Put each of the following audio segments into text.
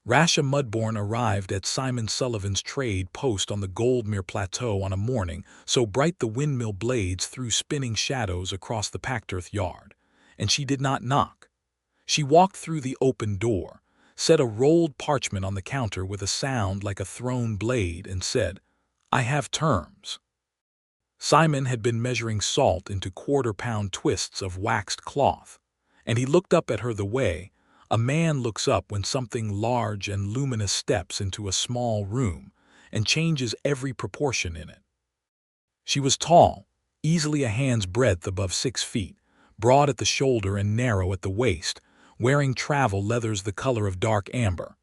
Rasha Mudborn arrived at Simon Sullivan's trade post on the Goldmere Plateau on a morning so bright the windmill blades threw spinning shadows across the packed earth yard, and she did not knock. She walked through the open door, set a rolled parchment on the counter with a sound like a thrown blade, and said, "I have terms." Simon had been measuring salt into quarter-pound twists of waxed cloth, and he looked up at her the way a man looks up when something large and luminous steps into a small room and changes every proportion in it. She was tall, easily a hand's breadth above 6 feet, broad at the shoulder and narrow at the waist, wearing travel leathers the color of dark amber.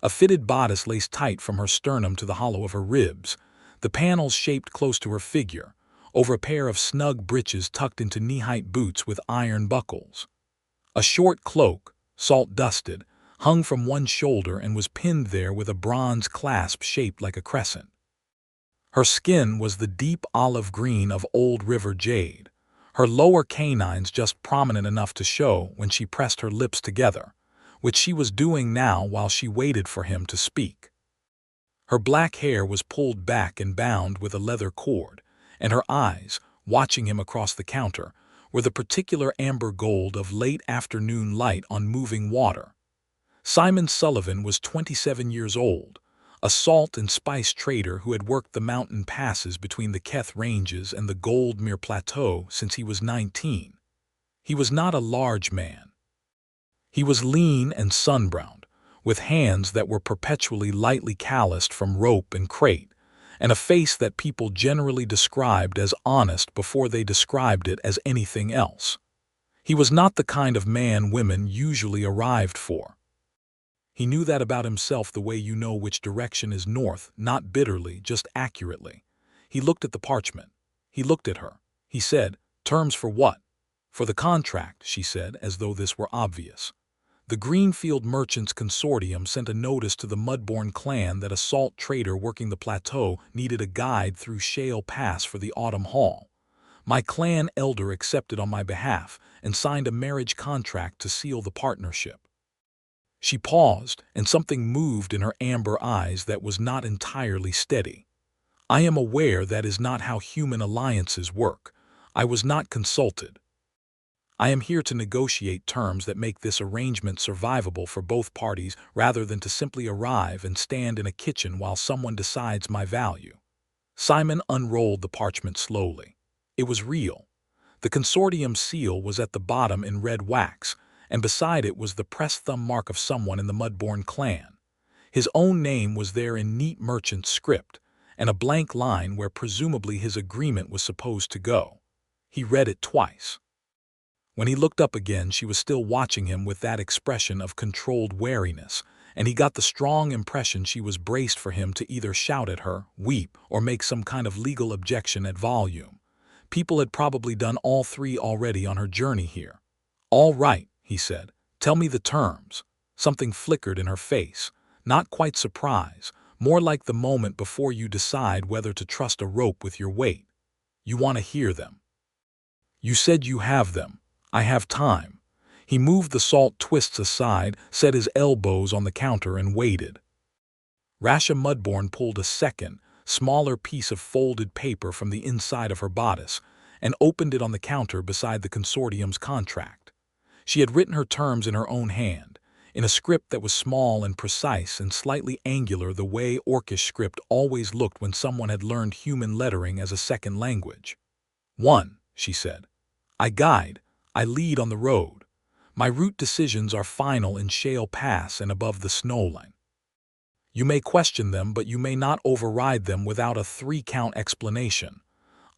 A fitted bodice laced tight from her sternum to the hollow of her ribs, the panels shaped close to her figure, over a pair of snug breeches tucked into knee-height boots with iron buckles. A short cloak, salt-dusted, hung from one shoulder and was pinned there with a bronze clasp shaped like a crescent. Her skin was the deep olive green of old river jade, her lower canines just prominent enough to show when she pressed her lips together, which she was doing now while she waited for him to speak. Her black hair was pulled back and bound with a leather cord, and her eyes, watching him across the counter, were the particular amber gold of late afternoon light on moving water. Simon Sullivan was 27 years old, a salt and spice trader who had worked the mountain passes between the Keth Ranges and the Goldmere Plateau since he was 19. He was not a large man. He was lean and sunbrowned, with hands that were perpetually lightly calloused from rope and crate, and a face that people generally described as honest before they described it as anything else. He was not the kind of man women usually arrived for. He knew that about himself the way you know which direction is north, not bitterly, just accurately. He looked at the parchment. He looked at her. He said, "Terms for what?" "For the contract," she said, as though this were obvious. The Greenfield Merchants Consortium sent a notice to the Mudborn clan that a salt trader working the plateau needed a guide through Shale Pass for the autumn haul. My clan elder accepted on my behalf and signed a marriage contract to seal the partnership. She paused, and something moved in her amber eyes that was not entirely steady. "I am aware that is not how human alliances work. I was not consulted. I am here to negotiate terms that make this arrangement survivable for both parties rather than to simply arrive and stand in a kitchen while someone decides my value." Simon unrolled the parchment slowly. It was real. The consortium seal was at the bottom in red wax, and beside it was the pressed thumb mark of someone in the Mudborn clan. His own name was there in neat merchant script, and a blank line where presumably his agreement was supposed to go. He read it twice. When he looked up again, she was still watching him with that expression of controlled wariness, and he got the strong impression she was braced for him to either shout at her, weep, or make some kind of legal objection at volume. People had probably done all three already on her journey here. "All right," he said. "Tell me the terms." Something flickered in her face, not quite surprise, more like the moment before you decide whether to trust a rope with your weight. "You want to hear them." "You said you have them. I have time." He moved the salt twists aside, set his elbows on the counter, and waited. Rasha Mudborn pulled a second, smaller piece of folded paper from the inside of her bodice and opened it on the counter beside the consortium's contract. She had written her terms in her own hand, in a script that was small and precise and slightly angular, the way Orcish script always looked when someone had learned human lettering as a second language. "1," she said. "I guide. I lead on the road. My route decisions are final in Shale Pass and above the snowline. You may question them, but you may not override them without a 3-count explanation."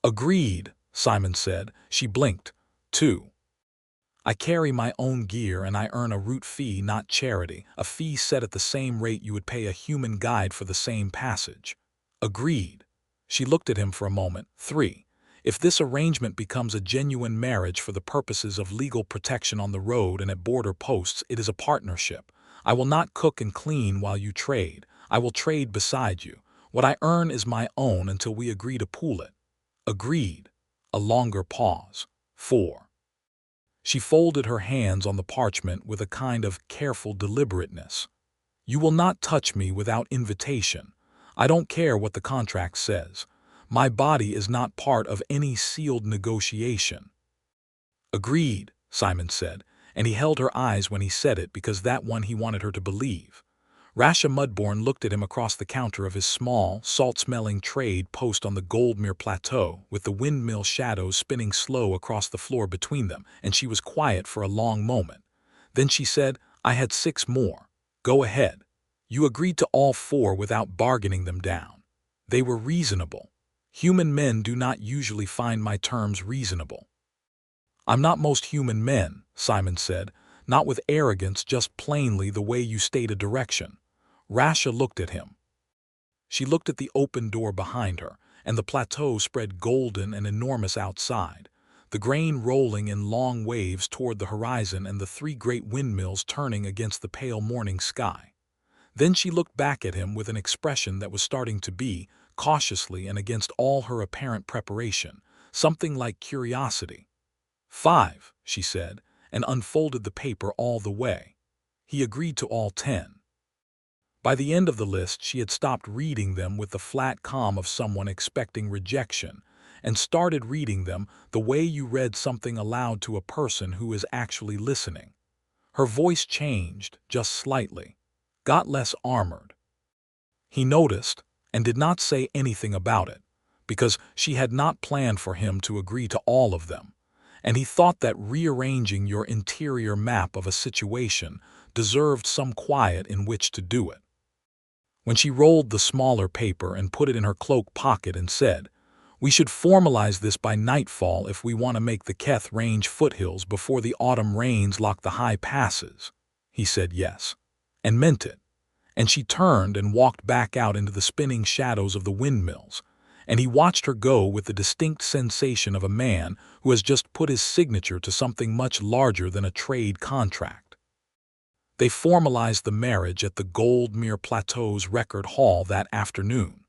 "Agreed," Simon said. She blinked. 2. "I carry my own gear and I earn a route fee, not charity, a fee set at the same rate you would pay a human guide for the same passage." "Agreed." She looked at him for a moment. 3. "If this arrangement becomes a genuine marriage for the purposes of legal protection on the road and at border posts, it is a partnership. I will not cook and clean while you trade. I will trade beside you. What I earn is my own until we agree to pool it." "Agreed." A longer pause. 4. She folded her hands on the parchment with a kind of careful deliberateness. You will not touch me without invitation. I don't care what the contract says. My body is not part of any sealed negotiation." "Agreed," Simon said, and he held her eyes when he said it because that one he wanted her to believe. Rasha Mudborn looked at him across the counter of his small, salt-smelling trade post on the Goldmere Plateau, with the windmill shadows spinning slow across the floor between them, and she was quiet for a long moment. Then she said, "I had 6 more. Go ahead. You agreed to all 4 without bargaining them down. They were reasonable. Human men do not usually find my terms reasonable." "I'm not most human men," Simon said, "not with arrogance, just plainly the way you state a direction." Rasha looked at him. She looked at the open door behind her, and the plateau spread golden and enormous outside, the grain rolling in long waves toward the horizon and the 3 great windmills turning against the pale morning sky. Then she looked back at him with an expression that was starting to be, cautiously and against all her apparent preparation, something like curiosity. "5," she said, and unfolded the paper all the way. He agreed to all 10. By the end of the list, she had stopped reading them with the flat calm of someone expecting rejection, and started reading them the way you read something aloud to a person who is actually listening. Her voice changed, just slightly, got less armored. He noticed, and did not say anything about it, because she had not planned for him to agree to all of them, and he thought that rearranging your interior map of a situation deserved some quiet in which to do it. When she rolled the smaller paper and put it in her cloak pocket and said, "We should formalize this by nightfall if we want to make the Keth Range foothills before the autumn rains lock the high passes," he said yes, and meant it. And she turned and walked back out into the spinning shadows of the windmills, and he watched her go with the distinct sensation of a man who has just put his signature to something much larger than a trade contract. They formalized the marriage at the Goldmere Plateau's record hall that afternoon.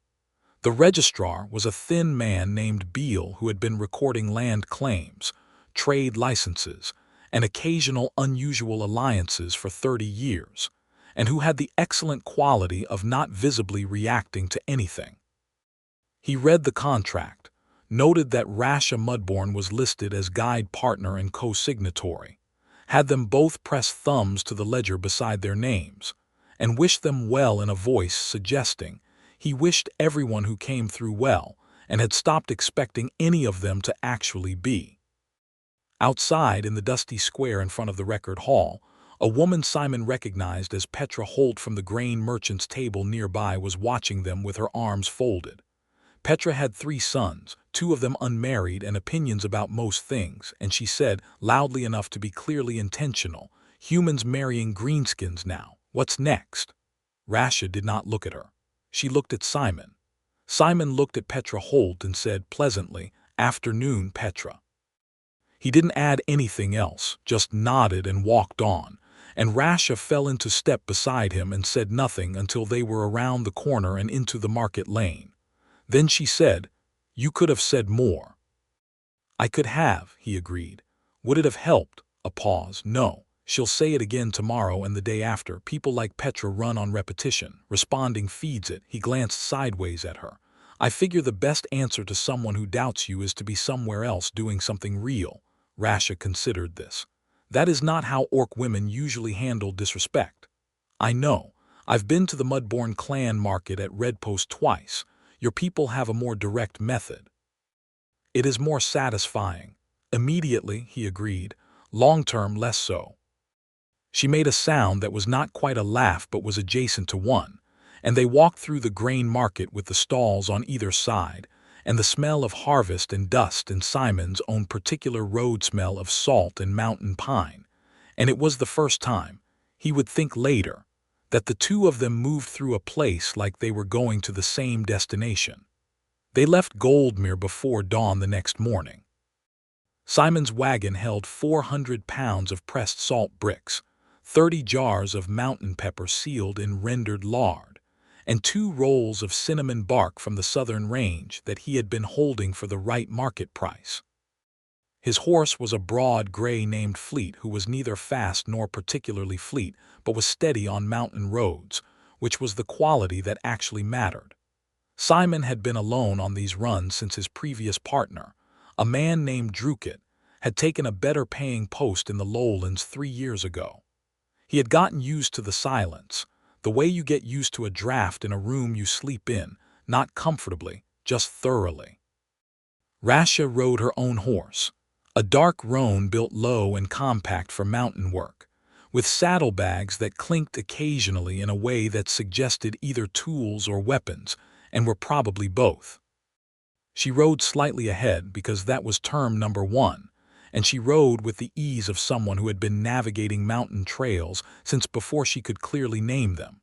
The registrar was a thin man named Beale who had been recording land claims, trade licenses, and occasional unusual alliances for 30 years, and who had the excellent quality of not visibly reacting to anything. He read the contract, noted that Rasha Mudborn was listed as guide partner and co-signatory, had them both press thumbs to the ledger beside their names, and wished them well in a voice suggesting he wished everyone who came through well and had stopped expecting any of them to actually be. Outside, in the dusty square in front of the record hall, a woman Simon recognized as Petra Holt from the grain merchant's table nearby was watching them with her arms folded. Petra had 3 sons, 2 of them unmarried, and opinions about most things, and she said, loudly enough to be clearly intentional, "Humans marrying greenskins now. What's next?" Rasha did not look at her. She looked at Simon. Simon looked at Petra Holt and said pleasantly, "Afternoon, Petra." He didn't add anything else, just nodded and walked on, and Rasha fell into step beside him and said nothing until they were around the corner and into the market lane. Then she said, "You could have said more." "I could have," he agreed. "Would it have helped?" A pause. "No. She'll say it again tomorrow and the day after. People like Petra run on repetition. Responding feeds it." He glanced sideways at her. "I figure the best answer to someone who doubts you is to be somewhere else doing something real." Rasha considered this. "That is not how Orc women usually handle disrespect." "I know. I've been to the Mudborn clan market at Red Post twice. Your people have a more direct method. It is more satisfying." "Immediately," he agreed. "Long-term, less so." She made a sound that was not quite a laugh but was adjacent to one, and they walked through the grain market with the stalls on either side, and the smell of harvest and dust and Simon's own particular road smell of salt and mountain pine. And it was the first time, he would think later, that the 2 of them moved through a place like they were going to the same destination. They left Goldmere before dawn the next morning. Simon's wagon held 400 pounds of pressed salt bricks, 30 jars of mountain pepper sealed in rendered lard, and 2 rolls of cinnamon bark from the southern range that he had been holding for the right market price. His horse was a broad gray named Fleet, who was neither fast nor particularly fleet, but was steady on mountain roads, which was the quality that actually mattered. Simon had been alone on these runs since his previous partner, a man named Drukit, had taken a better-paying post in the lowlands 3 years ago. He had gotten used to the silence, the way you get used to a draft in a room you sleep in, not comfortably, just thoroughly. Rasha rode her own horse, a dark roan built low and compact for mountain work, with saddlebags that clinked occasionally in a way that suggested either tools or weapons, and were probably both. She rode slightly ahead because that was term number one, and she rode with the ease of someone who had been navigating mountain trails since before she could clearly name them.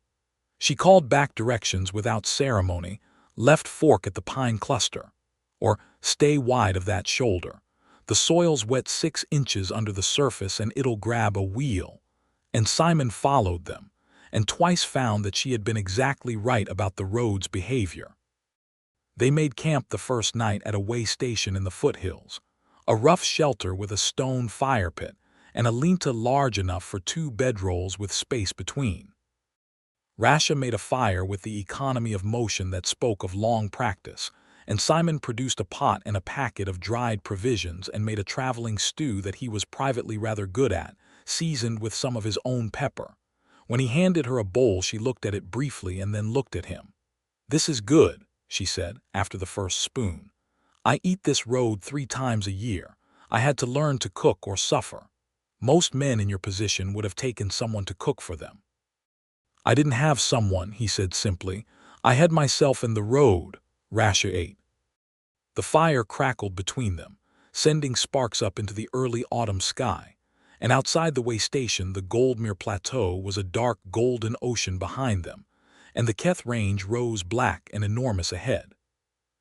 She called back directions without ceremony, left fork at the pine cluster, or stay wide of that shoulder. The soil's wet 6 inches under the surface and it'll grab a wheel. And Simon followed them, and twice found that she had been exactly right about the road's behavior. They made camp the first night at a way station in the foothills, a rough shelter with a stone fire pit and a linta large enough for 2 bedrolls with space between. Rasha made a fire with the economy of motion that spoke of long practice, and Simon produced a pot and a packet of dried provisions and made a traveling stew that he was privately rather good at, seasoned with some of his own pepper. When he handed her a bowl, she looked at it briefly and then looked at him. "This is good," she said, after the first spoon. "I eat this road 3 times a year. I had to learn to cook or suffer. Most men in your position would have taken someone to cook for them." "I didn't have someone," he said simply. "I had myself in the road." Rasha ate. The fire crackled between them, sending sparks up into the early autumn sky, and outside the way station the Goldmere Plateau was a dark golden ocean behind them, and the Keth Range rose black and enormous ahead.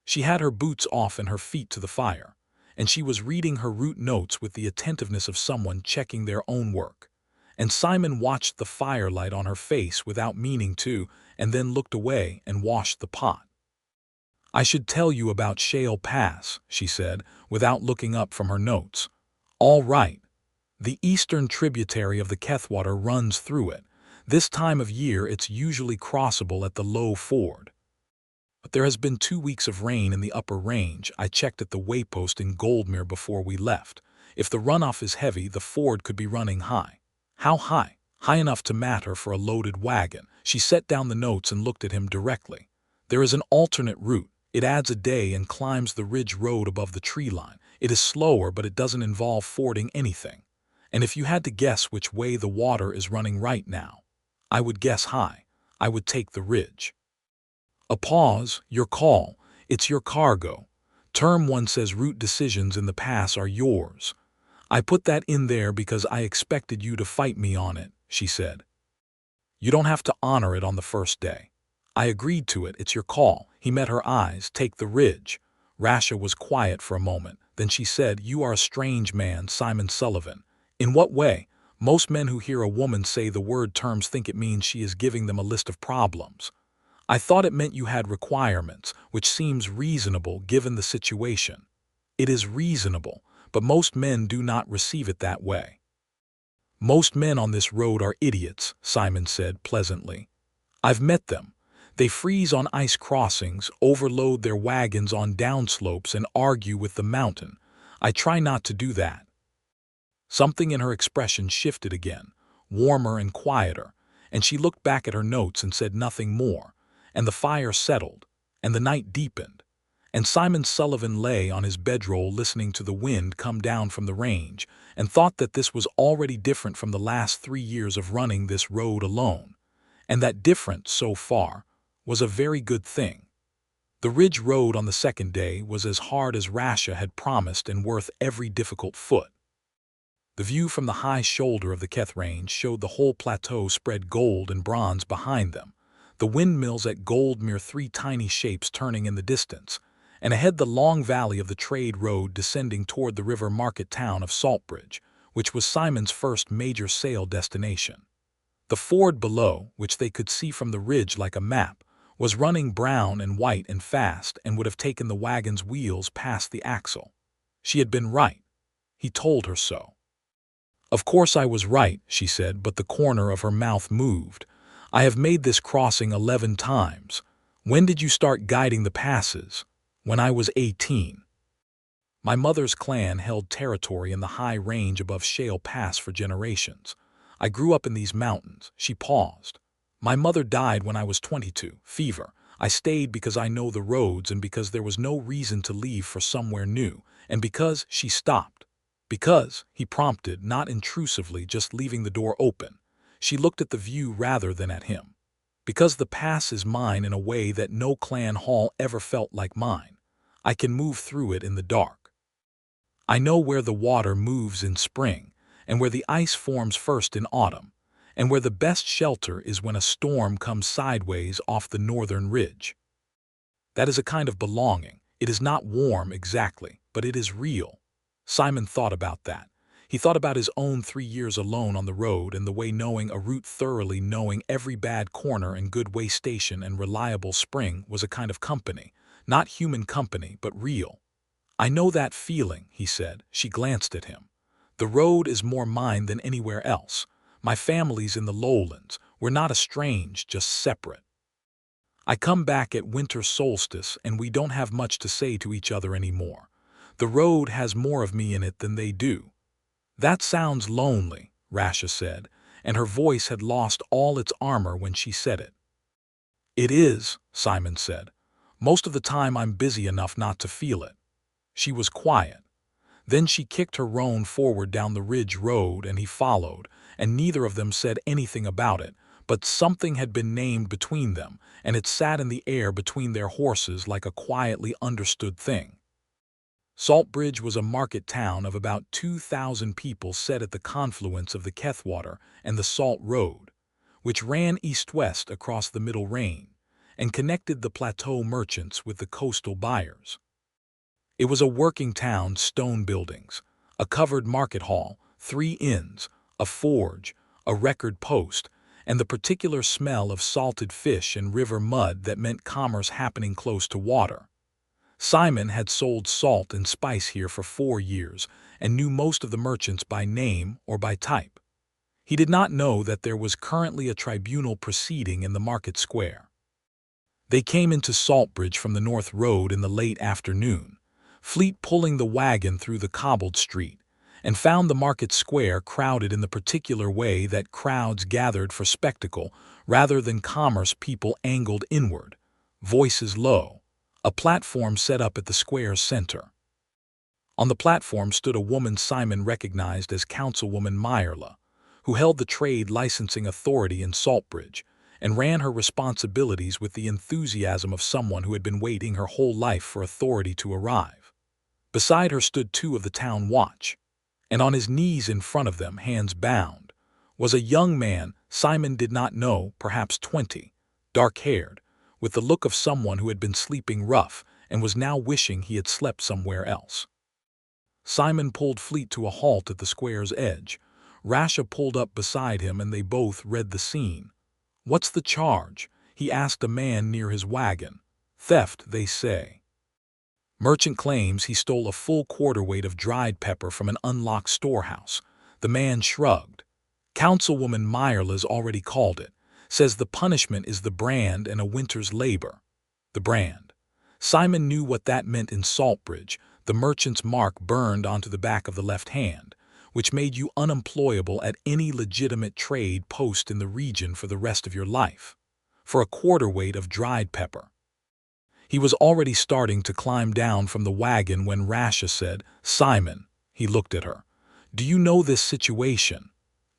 She had her boots off and her feet to the fire, and she was reading her route notes with the attentiveness of someone checking their own work. And Simon watched the firelight on her face without meaning to, and then looked away and washed the pot. "I should tell you about Shale Pass," she said, without looking up from her notes. "All right. The eastern tributary of the Kethwater runs through it. This time of year it's usually crossable at the low ford. But there has been 2 weeks of rain in the upper range. I checked at the waypost in Goldmere before we left. If the runoff is heavy, the ford could be running high." "How high?" "High enough to matter for a loaded wagon." She set down the notes and looked at him directly. "There is an alternate route. It adds a day and climbs the ridge road above the tree line. It is slower, but it doesn't involve fording anything. And if you had to guess which way the water is running right now, I would guess high. I would take the ridge." A pause. "Your call. It's your cargo. Term 1 says route decisions in the pass are yours. I put that in there because I expected you to fight me on it," she said. "You don't have to honor it on the first day. I agreed to it. It's your call." He met her eyes. "Take the ridge." Rasha was quiet for a moment. Then she said, "You are a strange man, Simon Sullivan." "In what way?" "Most men who hear a woman say the word terms think it means she is giving them a list of problems. I thought it meant you had requirements, which seems reasonable given the situation." "It is reasonable, but most men do not receive it that way." "Most men on this road are idiots," Simon said pleasantly. "I've met them. They freeze on ice crossings, overload their wagons on downslopes, and argue with the mountain. I try not to do that." Something in her expression shifted again, warmer and quieter, and she looked back at her notes and said nothing more, and the fire settled, and the night deepened, and Simon Sullivan lay on his bedroll listening to the wind come down from the range, and thought that this was already different from the last 3 years of running this road alone, and that different, so far, was a very good thing. The ridge road on the second day was as hard as Rasha had promised and worth every difficult foot. The view from the high shoulder of the Keth Range showed the whole plateau spread gold and bronze behind them, the windmills at Goldmere 3 tiny shapes turning in the distance, and ahead the long valley of the trade road descending toward the river market town of Saltbridge, which was Simon's first major sail destination. The ford below, which they could see from the ridge like a map, was running brown and white and fast and would have taken the wagon's wheels past the axle. She had been right. He told her so. Of course I was right, she said, but the corner of her mouth moved. I have made this crossing 11 times. When did you start guiding the passes? When I was 18. My mother's clan held territory in the high range above Shale Pass for generations. I grew up in these mountains. She paused. My mother died when I was 22, fever. I stayed because I know the roads and because there was no reason to leave for somewhere new, and because she stopped. Because, he prompted, not intrusively, just leaving the door open. She looked at the view rather than at him. Because the pass is mine in a way that no clan hall ever felt like mine. I can move through it in the dark. I know where the water moves in spring, and where the ice forms first in autumn, and where the best shelter is when a storm comes sideways off the northern ridge. That is a kind of belonging. It is not warm exactly, but it is real. Simon thought about that. He thought about his own 3 years alone on the road and the way knowing a route thoroughly, knowing every bad corner and good way station and reliable spring was a kind of company. Not human company, but real. I know that feeling, he said. She glanced at him. The road is more mine than anywhere else. My family's in the lowlands. We're not estranged, just separate. I come back at winter solstice and we don't have much to say to each other anymore. The road has more of me in it than they do. That sounds lonely, Rasha said, and her voice had lost all its armor when she said it. It is, Simon said. Most of the time I'm busy enough not to feel it. She was quiet. Then she kicked her roan forward down the ridge road and he followed, and neither of them said anything about it, but something had been named between them, and it sat in the air between their horses like a quietly understood thing. Saltbridge was a market town of about 2,000 people set at the confluence of the Kethwater and the Salt Road, which ran east-west across the Middle Range, and connected the plateau merchants with the coastal buyers. It was a working town, stone buildings, a covered market hall, 3 inns, a forge, a record post, and the particular smell of salted fish and river mud that meant commerce happening close to water. Simon had sold salt and spice here for 4 years and knew most of the merchants by name or by type. He did not know that there was currently a tribunal proceeding in the market square. They came into Saltbridge from the North Road in the late afternoon, Fleet pulling the wagon through the cobbled street, and found the market square crowded in the particular way that crowds gathered for spectacle rather than commerce. People angled inward, voices low, a platform set up at the square's center. On the platform stood a woman Simon recognized as Councilwoman Meyerla, who held the trade licensing authority in Saltbridge and ran her responsibilities with the enthusiasm of someone who had been waiting her whole life for authority to arrive. Beside her stood 2 of the town watch, and on his knees in front of them, hands bound, was a young man Simon did not know, perhaps 20, dark-haired, with the look of someone who had been sleeping rough and was now wishing he had slept somewhere else. Simon pulled Fleet to a halt at the square's edge. Rasha pulled up beside him and they both read the scene. "What's the charge?" he asked a man near his wagon. "Theft, they say." Merchant claims he stole a full quarter-weight of dried pepper from an unlocked storehouse. The man shrugged. Councilwoman Meyerla's already called it. Says the punishment is the brand and a winter's labor. The brand. Simon knew what that meant in Saltbridge, the merchant's mark burned onto the back of the left hand, which made you unemployable at any legitimate trade post in the region for the rest of your life. For a quarter-weight of dried pepper. He was already starting to climb down from the wagon when Rasha said, "Simon," he looked at her, "do you know this situation?"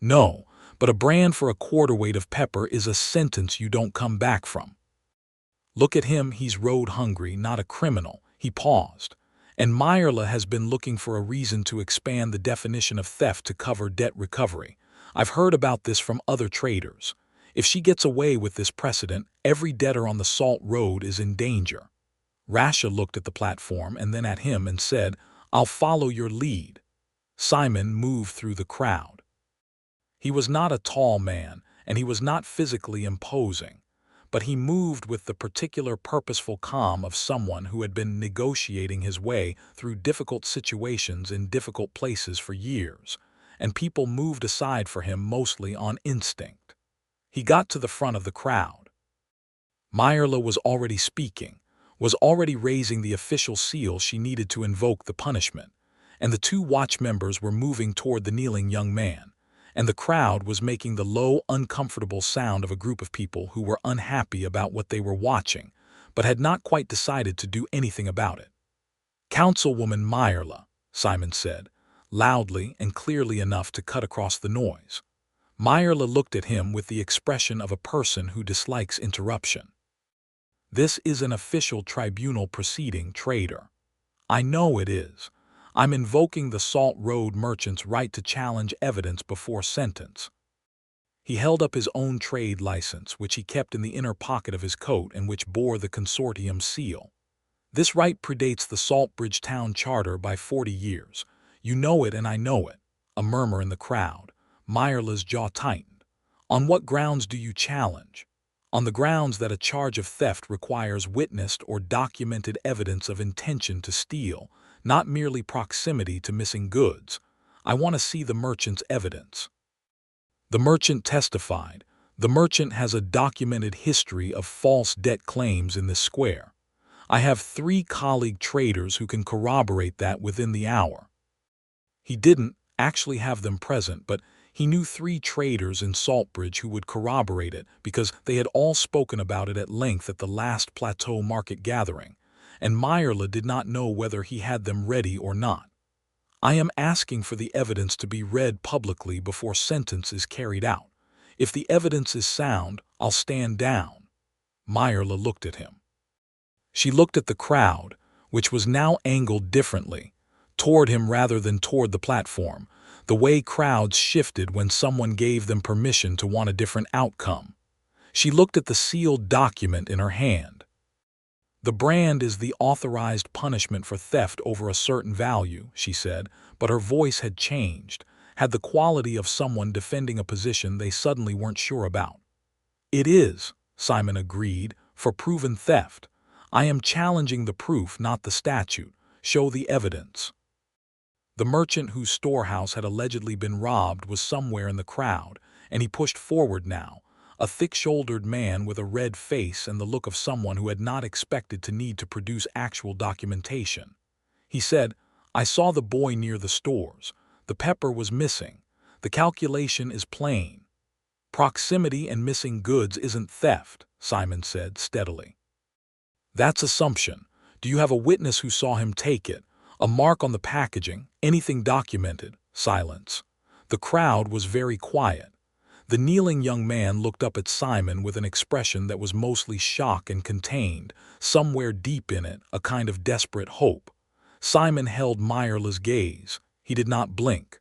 "No, but a brand for a quarter-weight of pepper is a sentence you don't come back from." "Look at him, he's road-hungry, not a criminal." He paused. "And Meyerla has been looking for a reason to expand the definition of theft to cover debt recovery. I've heard about this from other traders. If she gets away with this precedent, every debtor on the Salt Road is in danger." Rasha looked at the platform and then at him and said, "I'll follow your lead." Simon moved through the crowd. He was not a tall man, and he was not physically imposing, but he moved with the particular purposeful calm of someone who had been negotiating his way through difficult situations in difficult places for years, and people moved aside for him mostly on instinct. He got to the front of the crowd. Meyerla was already speaking, was already raising the official seal she needed to invoke the punishment, and the two watch members were moving toward the kneeling young man, and the crowd was making the low, uncomfortable sound of a group of people who were unhappy about what they were watching, but had not quite decided to do anything about it. "Councilwoman Meyerla," Simon said, loudly and clearly enough to cut across the noise. Meyerla looked at him with the expression of a person who dislikes interruption. "This is an official tribunal proceeding, traitor." "I know it is. I'm invoking the Salt Road merchant's right to challenge evidence before sentence." He held up his own trade license, which he kept in the inner pocket of his coat and which bore the consortium seal. "This right predates the Saltbridge Town Charter by 40 years. You know it and I know it." A murmur in the crowd. Meyerla's jaw tightened. "On what grounds do you challenge?" "On the grounds that a charge of theft requires witnessed or documented evidence of intention to steal, not merely proximity to missing goods. I want to see the merchant's evidence." The merchant testified. "The merchant has a documented history of false debt claims in this square. I have 3 colleague traders who can corroborate that within the hour." He didn't actually have them present, but he knew 3 traders in Saltbridge who would corroborate it because they had all spoken about it at length at the last Plateau Market gathering, and Meyerla did not know whether he had them ready or not. "I am asking for the evidence to be read publicly before sentence is carried out. If the evidence is sound, I'll stand down." Meyerla looked at him. She looked at the crowd, which was now angled differently, toward him rather than toward the platform, the way crowds shifted when someone gave them permission to want a different outcome. She looked at the sealed document in her hand. "The brand is the authorized punishment for theft over a certain value," she said, but her voice had changed, had the quality of someone defending a position they suddenly weren't sure about. "It is," Simon agreed, "for proven theft. I am challenging the proof, not the statute. Show the evidence." The merchant whose storehouse had allegedly been robbed was somewhere in the crowd, and he pushed forward now, a thick-shouldered man with a red face and the look of someone who had not expected to need to produce actual documentation. He said, "I saw the boy near the stores. The pepper was missing. The calculation is plain." "Proximity and missing goods isn't theft," Simon said steadily. "That's assumption. Do you have a witness who saw him take it? A mark on the packaging? Anything documented?" Silence. The crowd was very quiet. The kneeling young man looked up at Simon with an expression that was mostly shock and contained, somewhere deep in it, a kind of desperate hope. Simon held Meyerla's gaze. He did not blink.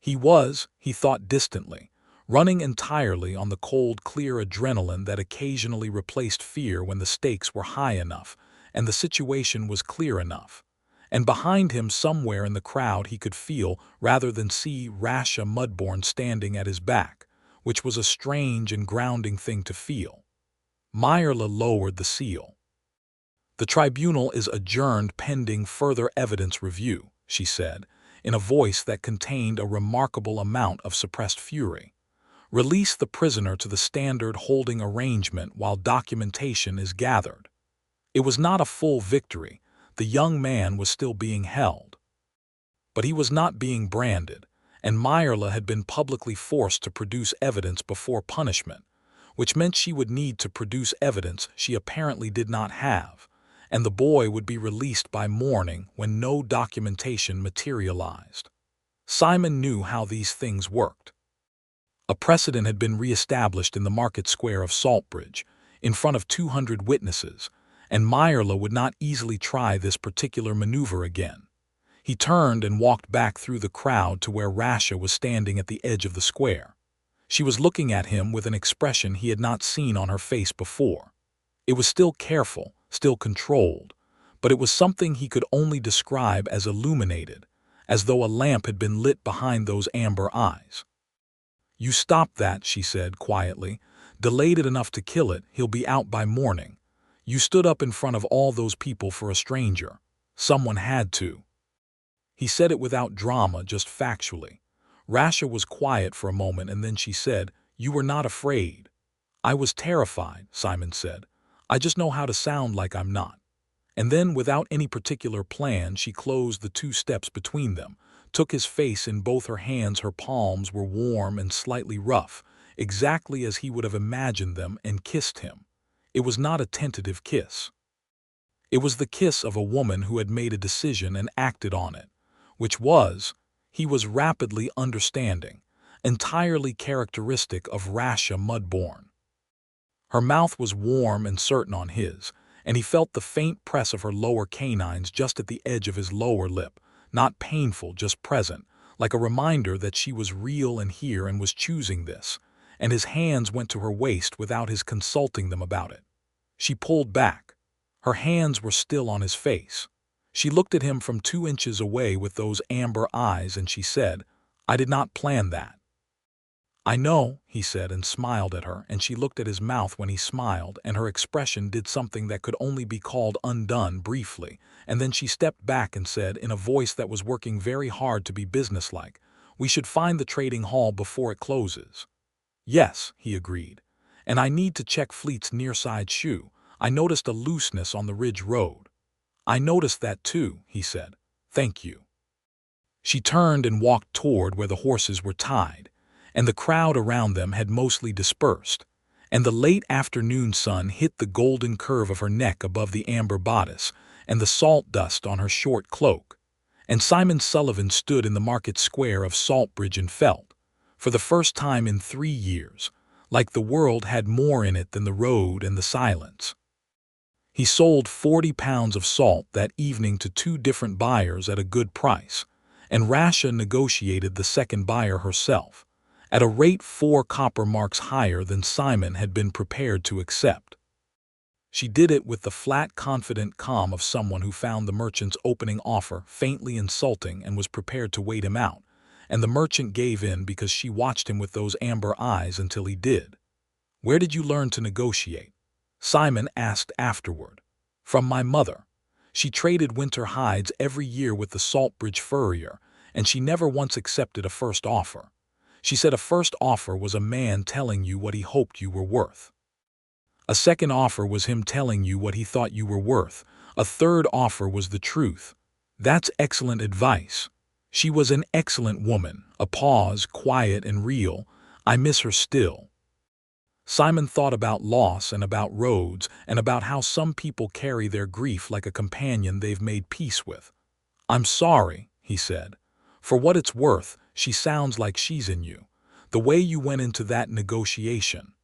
He was, he thought distantly, running entirely on the cold, clear adrenaline that occasionally replaced fear when the stakes were high enough and the situation was clear enough. And behind him, somewhere in the crowd, he could feel, rather than see, Rasha Mudborn standing at his back, which was a strange and grounding thing to feel. Meyerla lowered the seal. "The tribunal is adjourned pending further evidence review," she said, in a voice that contained a remarkable amount of suppressed fury. "Release the prisoner to the standard holding arrangement while documentation is gathered." It was not a full victory. The young man was still being held. But he was not being branded, and Meyerla had been publicly forced to produce evidence before punishment, which meant she would need to produce evidence she apparently did not have, and the boy would be released by morning when no documentation materialized. Simon knew how these things worked. A precedent had been re-established in the market square of Saltbridge, in front of 200 witnesses, and Meyerla would not easily try this particular maneuver again. He turned and walked back through the crowd to where Rasha was standing at the edge of the square. She was looking at him with an expression he had not seen on her face before. It was still careful, still controlled, but it was something he could only describe as illuminated, as though a lamp had been lit behind those amber eyes. "You stop that," she said quietly. Delayed it enough to kill it, he'll be out by morning. You stood up in front of all those people for a stranger. Someone had to." He said it without drama, just factually. Rasha was quiet for a moment and then she said, "You were not afraid." "I was terrified," Simon said. "I just know how to sound like I'm not." And then, without any particular plan, she closed the 2 steps between them, took his face in both her hands. Her palms were warm and slightly rough, exactly as he would have imagined them, and kissed him. It was not a tentative kiss. It was the kiss of a woman who had made a decision and acted on it, which was, he was rapidly understanding, entirely characteristic of Rasha Mudborn. Her mouth was warm and certain on his, and he felt the faint press of her lower canines just at the edge of his lower lip, not painful, just present, like a reminder that she was real and here and was choosing this, and his hands went to her waist without his consulting them about it. She pulled back. Her hands were still on his face. She looked at him from 2 inches away with those amber eyes and she said, "I did not plan that." "I know," he said, and smiled at her, and she looked at his mouth when he smiled, and her expression did something that could only be called undone briefly, and then she stepped back and said, in a voice that was working very hard to be businesslike, "We should find the trading hall before it closes." "Yes," he agreed, "and I need to check Fleet's nearside shoe. I noticed a looseness on the Ridge Road." "I noticed that too," he said. "Thank you." She turned and walked toward where the horses were tied, and the crowd around them had mostly dispersed, and the late afternoon sun hit the golden curve of her neck above the amber bodice and the salt dust on her short cloak, and Simon Sullivan stood in the market square of Saltbridge and felt, for the first time in 3 years, like the world had more in it than the road and the silence. He sold 40 pounds of salt that evening to 2 different buyers at a good price, and Rasha negotiated the second buyer herself, at a rate 4 copper marks higher than Simon had been prepared to accept. She did it with the flat, confident calm of someone who found the merchant's opening offer faintly insulting and was prepared to wait him out, and the merchant gave in because she watched him with those amber eyes until he did. "Where did you learn to negotiate?" Simon asked afterward. "From my mother. She traded winter hides every year with the Saltbridge furrier, and she never once accepted a first offer. She said a first offer was a man telling you what he hoped you were worth. A second offer was him telling you what he thought you were worth. A third offer was the truth. That's excellent advice. She was an excellent woman." A pause, quiet and real. "I miss her still." Simon thought about loss and about roads and about how some people carry their grief like a companion they've made peace with. "I'm sorry," he said. "For what it's worth, she sounds like she's in you. The way you went into that negotiation."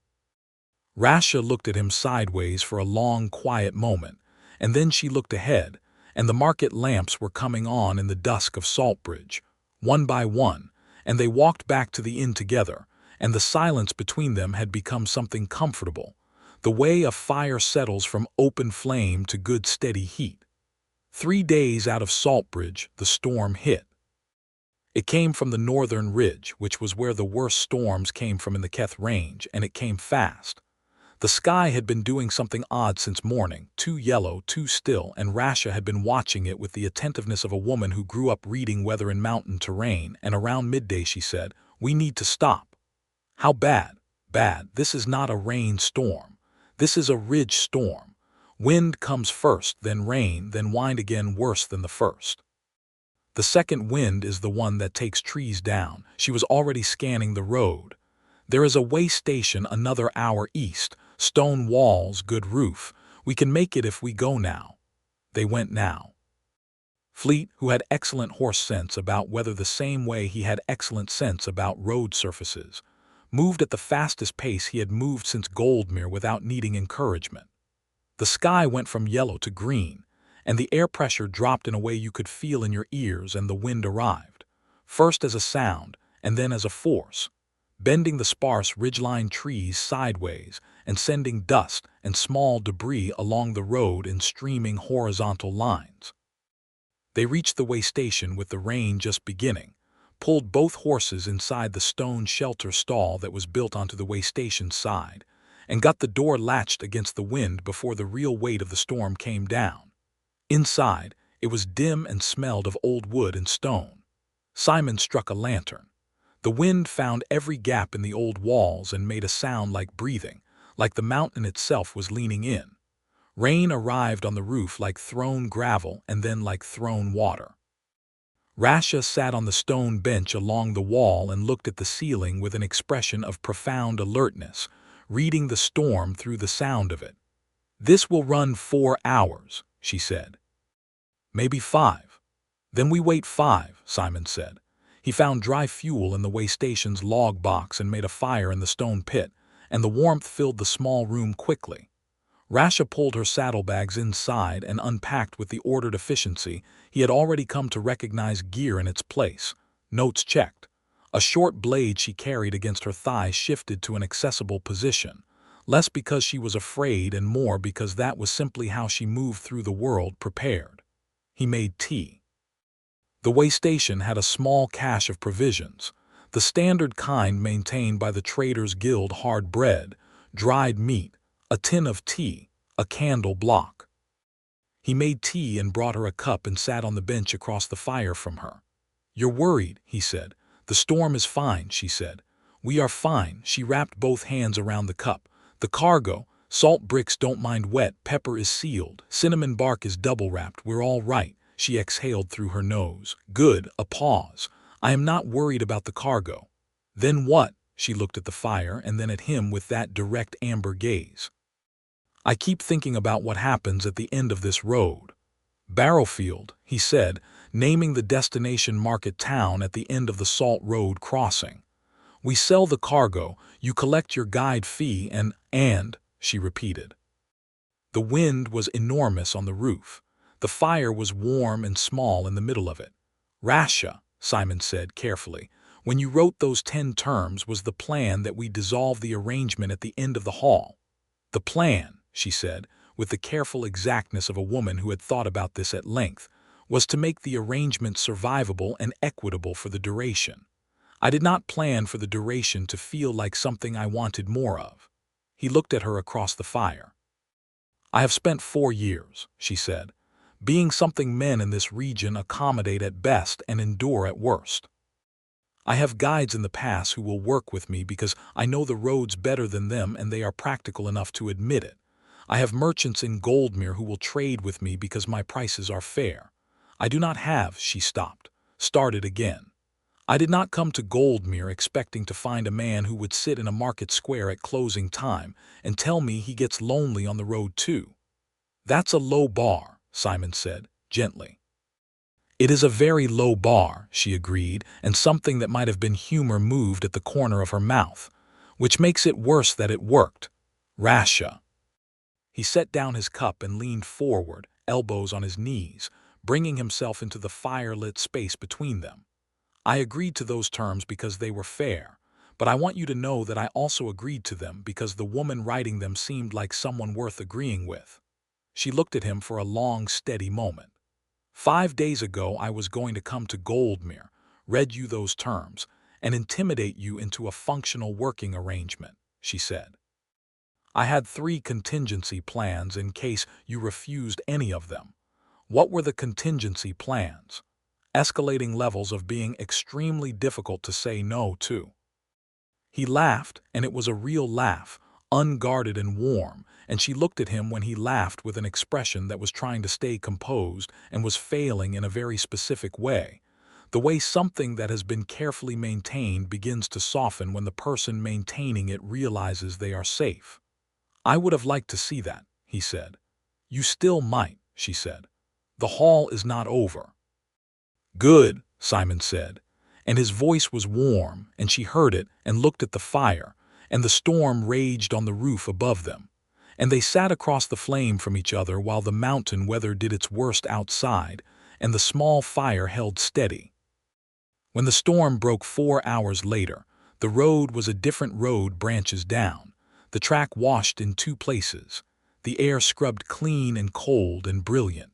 Rasha looked at him sideways for a long, quiet moment, and then she looked ahead, and the market lamps were coming on in the dusk of Saltbridge, one by one, and they walked back to the inn together, and the silence between them had become something comfortable, the way a fire settles from open flame to good steady heat. 3 days out of Saltbridge, the storm hit. It came from the northern ridge, which was where the worst storms came from in the Keth Range, and it came fast. The sky had been doing something odd since morning, too yellow, too still, and Rasha had been watching it with the attentiveness of a woman who grew up reading weather in mountain terrain, and around midday she said, "We need to stop." "How bad?" "Bad. This is not a rain storm. This is a ridge storm. Wind comes first, then rain, then wind again, worse than the first. The second wind is the one that takes trees down." She was already scanning the road. "There is a way station another hour east, stone walls, good roof. We can make it if we go now." They went now. Fleet, who had excellent horse sense about weather the same way he had excellent sense about road surfaces, moved at the fastest pace he had moved since Goldmere without needing encouragement. The sky went from yellow to green, and the air pressure dropped in a way you could feel in your ears, and the wind arrived, first as a sound and then as a force, bending the sparse ridgeline trees sideways and sending dust and small debris along the road in streaming horizontal lines. They reached the way station with the rain just beginning, pulled both horses inside the stone shelter stall that was built onto the way station side, and got the door latched against the wind before the real weight of the storm came down. Inside, it was dim and smelled of old wood and stone. Simon struck a lantern. The wind found every gap in the old walls and made a sound like breathing, like the mountain itself was leaning in. Rain arrived on the roof like thrown gravel and then like thrown water. Rasha sat on the stone bench along the wall and looked at the ceiling with an expression of profound alertness, reading the storm through the sound of it. "This will run 4 hours," she said. "Maybe 5. "Then we wait 5, Simon said. He found dry fuel in the way station's log box and made a fire in the stone pit, and the warmth filled the small room quickly. Rasha pulled her saddlebags inside and unpacked with the ordered efficiency he had already come to recognize gear in its place. Notes checked. A short blade she carried against her thigh shifted to an accessible position, less because she was afraid and more because that was simply how she moved through the world prepared. He made tea. The way station had a small cache of provisions, the standard kind maintained by the Traders Guild: hard bread, dried meat, a tin of tea, a candle block. He made tea and brought her a cup and sat on the bench across the fire from her. "You're worried," he said. "The storm is fine," she said. "We are fine." She wrapped both hands around the cup. "The cargo, salt bricks don't mind wet, pepper is sealed, cinnamon bark is double wrapped, we're all right." She exhaled through her nose. "Good." A pause. "I am not worried about the cargo." "Then what?" She looked at the fire and then at him with that direct amber gaze. "I keep thinking about what happens at the end of this road." "Barrowfield," he said, naming the destination market town at the end of the Salt Road crossing. "We sell the cargo, you collect your guide fee and," she repeated. The wind was enormous on the roof. The fire was warm and small in the middle of it. "Rasha," Simon said carefully, "when you wrote those 10 terms, was the plan that we dissolve the arrangement at the end of the hall?" "The plan," she said, with the careful exactness of a woman who had thought about this at length, "was to make the arrangement survivable and equitable for the duration. I did not plan for the duration to feel like something I wanted more of." He looked at her across the fire. "I have spent 4 years," she said, "being something men in this region accommodate at best and endure at worst. I have guides in the pass who will work with me because I know the roads better than them and they are practical enough to admit it. I have merchants in Goldmere who will trade with me because my prices are fair. I do not have," she stopped, started again. "I did not come to Goldmere expecting to find a man who would sit in a market square at closing time and tell me he gets lonely on the road too." "That's a low bar," Simon said, gently. "It is a very low bar," she agreed, and something that might have been humor moved at the corner of her mouth. "Which makes it worse that it worked. Rasha." He set down his cup and leaned forward, elbows on his knees, bringing himself into the fire-lit space between them. "I agreed to those terms because they were fair, but I want you to know that I also agreed to them because the woman writing them seemed like someone worth agreeing with." She looked at him for a long, steady moment. "5 days ago I was going to come to Goldmere, read you those terms, and intimidate you into a functional working arrangement," she said. "I had 3 contingency plans in case you refused any of them." "What were the contingency plans?" "Escalating levels of being extremely difficult to say no to." He laughed, and it was a real laugh, unguarded and warm, and she looked at him when he laughed with an expression that was trying to stay composed and was failing in a very specific way, the way something that has been carefully maintained begins to soften when the person maintaining it realizes they are safe. "I would have liked to see that," he said. "You still might," she said. "The haul is not over." "Good," Simon said, and his voice was warm, and she heard it and looked at the fire, and the storm raged on the roof above them, and they sat across the flame from each other while the mountain weather did its worst outside, and the small fire held steady. When the storm broke 4 hours later, the road was a different road branches down. The track washed in 2 places. The air scrubbed clean and cold and brilliant.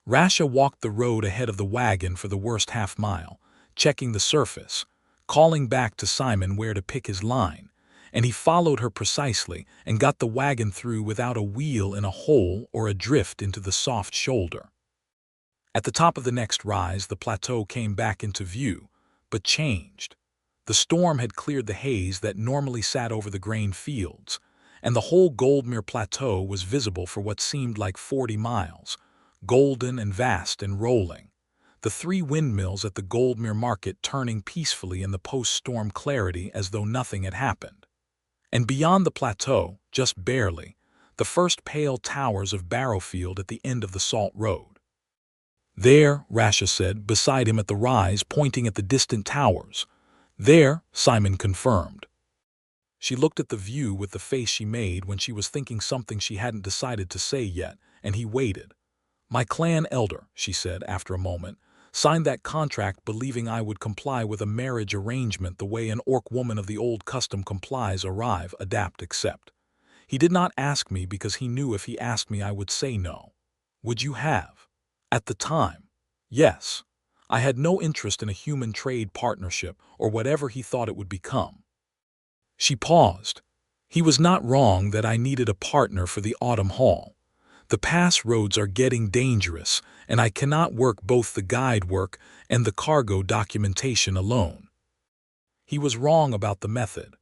Rasha walked the road ahead of the wagon for the worst half-mile, checking the surface, calling back to Simon where to pick his line, and he followed her precisely and got the wagon through without a wheel in a hole or a drift into the soft shoulder. At the top of the next rise, the plateau came back into view, but changed. The storm had cleared the haze that normally sat over the grain fields, and the whole Goldmere Plateau was visible for what seemed like 40 miles, golden and vast and rolling. The three windmills at the Goldmere market turning peacefully in the post-storm clarity as though nothing had happened. And beyond the plateau, just barely, the first pale towers of Barrowfield at the end of the salt road. "There," Rasha said, beside him at the rise, pointing at the distant towers. "There," Simon confirmed. She looked at the view with the face she made when she was thinking something she hadn't decided to say yet, and he waited. "My clan elder," she said after a moment, "signed that contract believing I would comply with a marriage arrangement the way an orc woman of the old custom complies, arrive, adapt, accept. He did not ask me because he knew if he asked me I would say no. Would you have? At the time, yes. I had no interest in a human trade partnership or whatever he thought it would become." She paused. He was not wrong that I needed a partner for the autumn haul. The pass roads are getting dangerous, and I cannot work both the guide work and the cargo documentation alone. He was wrong about the method.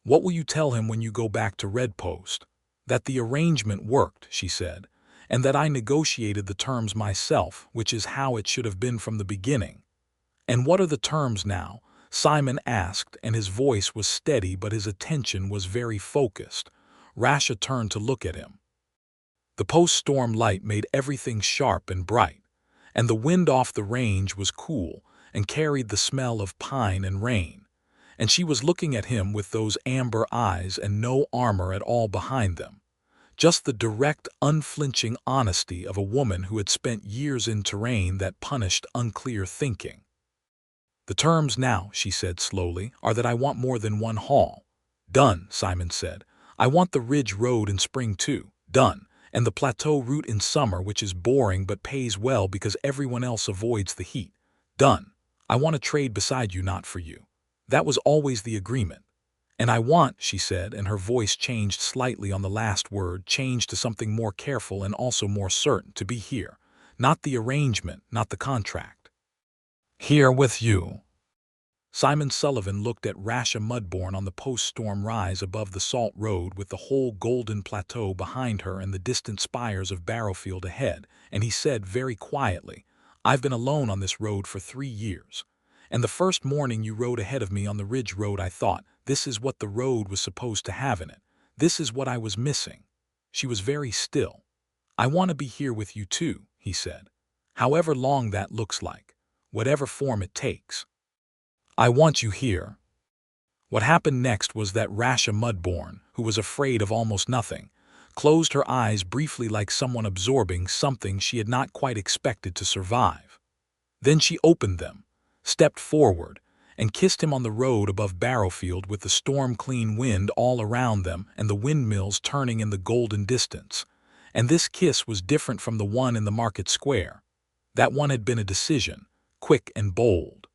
"What will you tell him when you go back to Red Post?" "That the arrangement worked," she said, "and that I negotiated the terms myself, which is how it should have been from the beginning." "And what are the terms now?" Simon asked, and his voice was steady but his attention was very focused. Rasha turned to look at him. The post-storm light made everything sharp and bright, and the wind off the range was cool and carried the smell of pine and rain. And she was looking at him with those amber eyes and no armor at all behind them. Just the direct, unflinching honesty of a woman who had spent years in terrain that punished unclear thinking. "The terms now," she said slowly, "are that I want more than one haul." "Done," Simon said. "I want the Ridge Road in spring too." "Done. And the plateau route in summer, which is boring but pays well because everyone else avoids the heat." "Done. I want to trade beside you, not for you. That was always the agreement. And I want," she said, and her voice changed slightly on the last word, changed to something more careful and also more certain, "to be here. Not the arrangement, not the contract. Here with you." Simon Sullivan looked at Rasha Mudborn on the post-storm rise above the salt road with the whole golden plateau behind her and the distant spires of Barrowfield ahead, and he said very quietly, "I've been alone on this road for 3 years. And the first morning you rode ahead of me on the Ridge Road I thought, this is what the road was supposed to have in it. This is what I was missing." She was very still. "I want to be here with you too," he said. "However long that looks like. Whatever form it takes. I want you here." What happened next was that Rasha Mudborn, who was afraid of almost nothing, closed her eyes briefly like someone absorbing something she had not quite expected to survive. Then she opened them, stepped forward, and kissed him on the road above Barrowfield with the storm-clean wind all around them and the windmills turning in the golden distance. And this kiss was different from the one in the market square. That one had been a decision, quick and bold.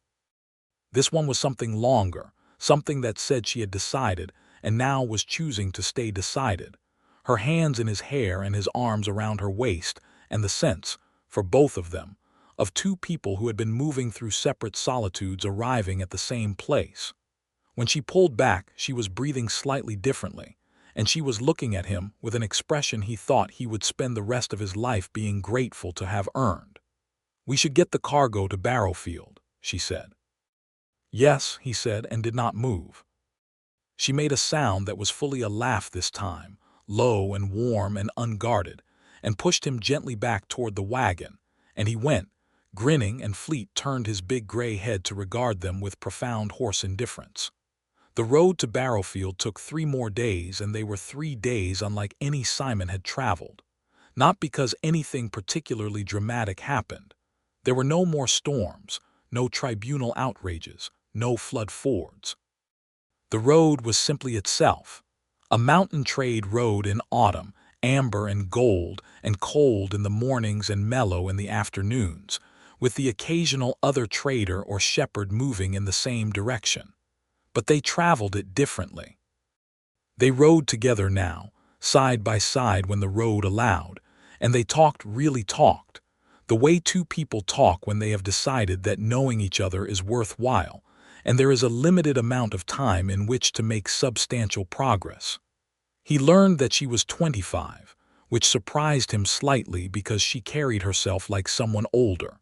This one was something longer, something that said she had decided and now was choosing to stay decided. Her hands in his hair and his arms around her waist, and the sense, for both of them, of two people who had been moving through separate solitudes arriving at the same place. When she pulled back, she was breathing slightly differently, and she was looking at him with an expression he thought he would spend the rest of his life being grateful to have earned. "We should get the cargo to Barrowfield," she said. "Yes," he said, and did not move. She made a sound that was fully a laugh this time, low and warm and unguarded, and pushed him gently back toward the wagon, and he went, grinning, and Fleet turned his big gray head to regard them with profound horse indifference. The road to Barrowfield took 3 more days, and they were 3 days unlike any Simon had traveled. Not because anything particularly dramatic happened. There were no more storms, no tribunal outrages, no flood fords. The road was simply itself, a mountain trade road in autumn, amber and gold and cold in the mornings and mellow in the afternoons, with the occasional other trader or shepherd moving in the same direction. But they traveled it differently. They rode together now, side by side when the road allowed, and they talked, really talked, the way two people talk when they have decided that knowing each other is worthwhile, and there is a limited amount of time in which to make substantial progress. He learned that she was 25, which surprised him slightly because she carried herself like someone older.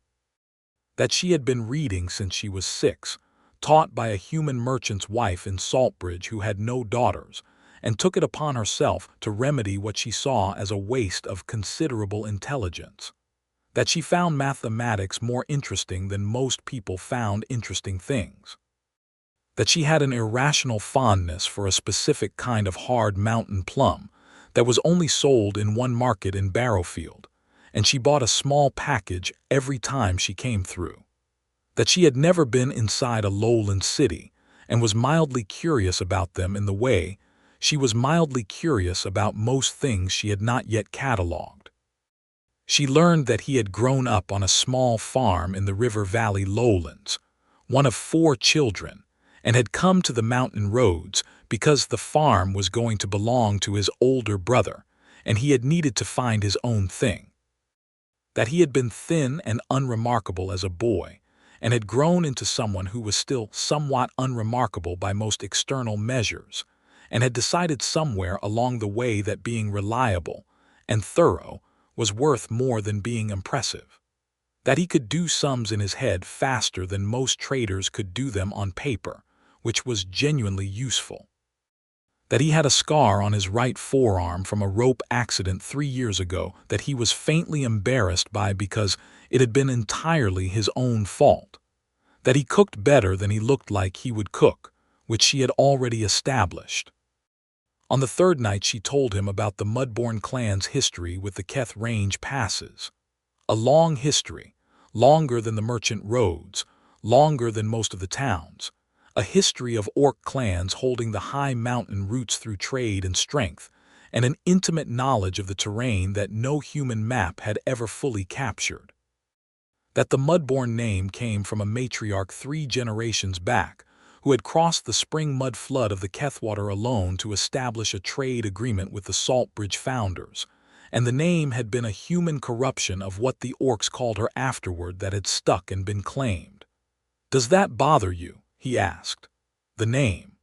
That she had been reading since she was 6, taught by a human merchant's wife in Saltbridge who had no daughters, and took it upon herself to remedy what she saw as a waste of considerable intelligence. That she found mathematics more interesting than most people found interesting things. That she had an irrational fondness for a specific kind of hard mountain plum that was only sold in one market in Barrowfield, and she bought a small package every time she came through. That she had never been inside a lowland city and was mildly curious about them in the way she was mildly curious about most things she had not yet catalogued. She learned that he had grown up on a small farm in the River Valley lowlands, one of 4 children, and had come to the mountain roads because the farm was going to belong to his older brother, and he had needed to find his own thing. That he had been thin and unremarkable as a boy, and had grown into someone who was still somewhat unremarkable by most external measures, and had decided somewhere along the way that being reliable and thorough was worth more than being impressive. That he could do sums in his head faster than most traders could do them on paper, which was genuinely useful. That he had a scar on his right forearm from a rope accident 3 years ago that he was faintly embarrassed by because it had been entirely his own fault. That he cooked better than he looked like he would cook, which she had already established. On the 3rd night she told him about the Mudborn clan's history with the Keth Range passes. A long history, longer than the merchant roads, longer than most of the towns. A history of orc clans holding the high mountain routes through trade and strength, and an intimate knowledge of the terrain that no human map had ever fully captured. That the Mudborn name came from a matriarch 3 generations back, who had crossed the spring mud flood of the Kethwater alone to establish a trade agreement with the Saltbridge founders, and the name had been a human corruption of what the orcs called her afterward that had stuck and been claimed. "Does that bother you?" he asked. "The name?"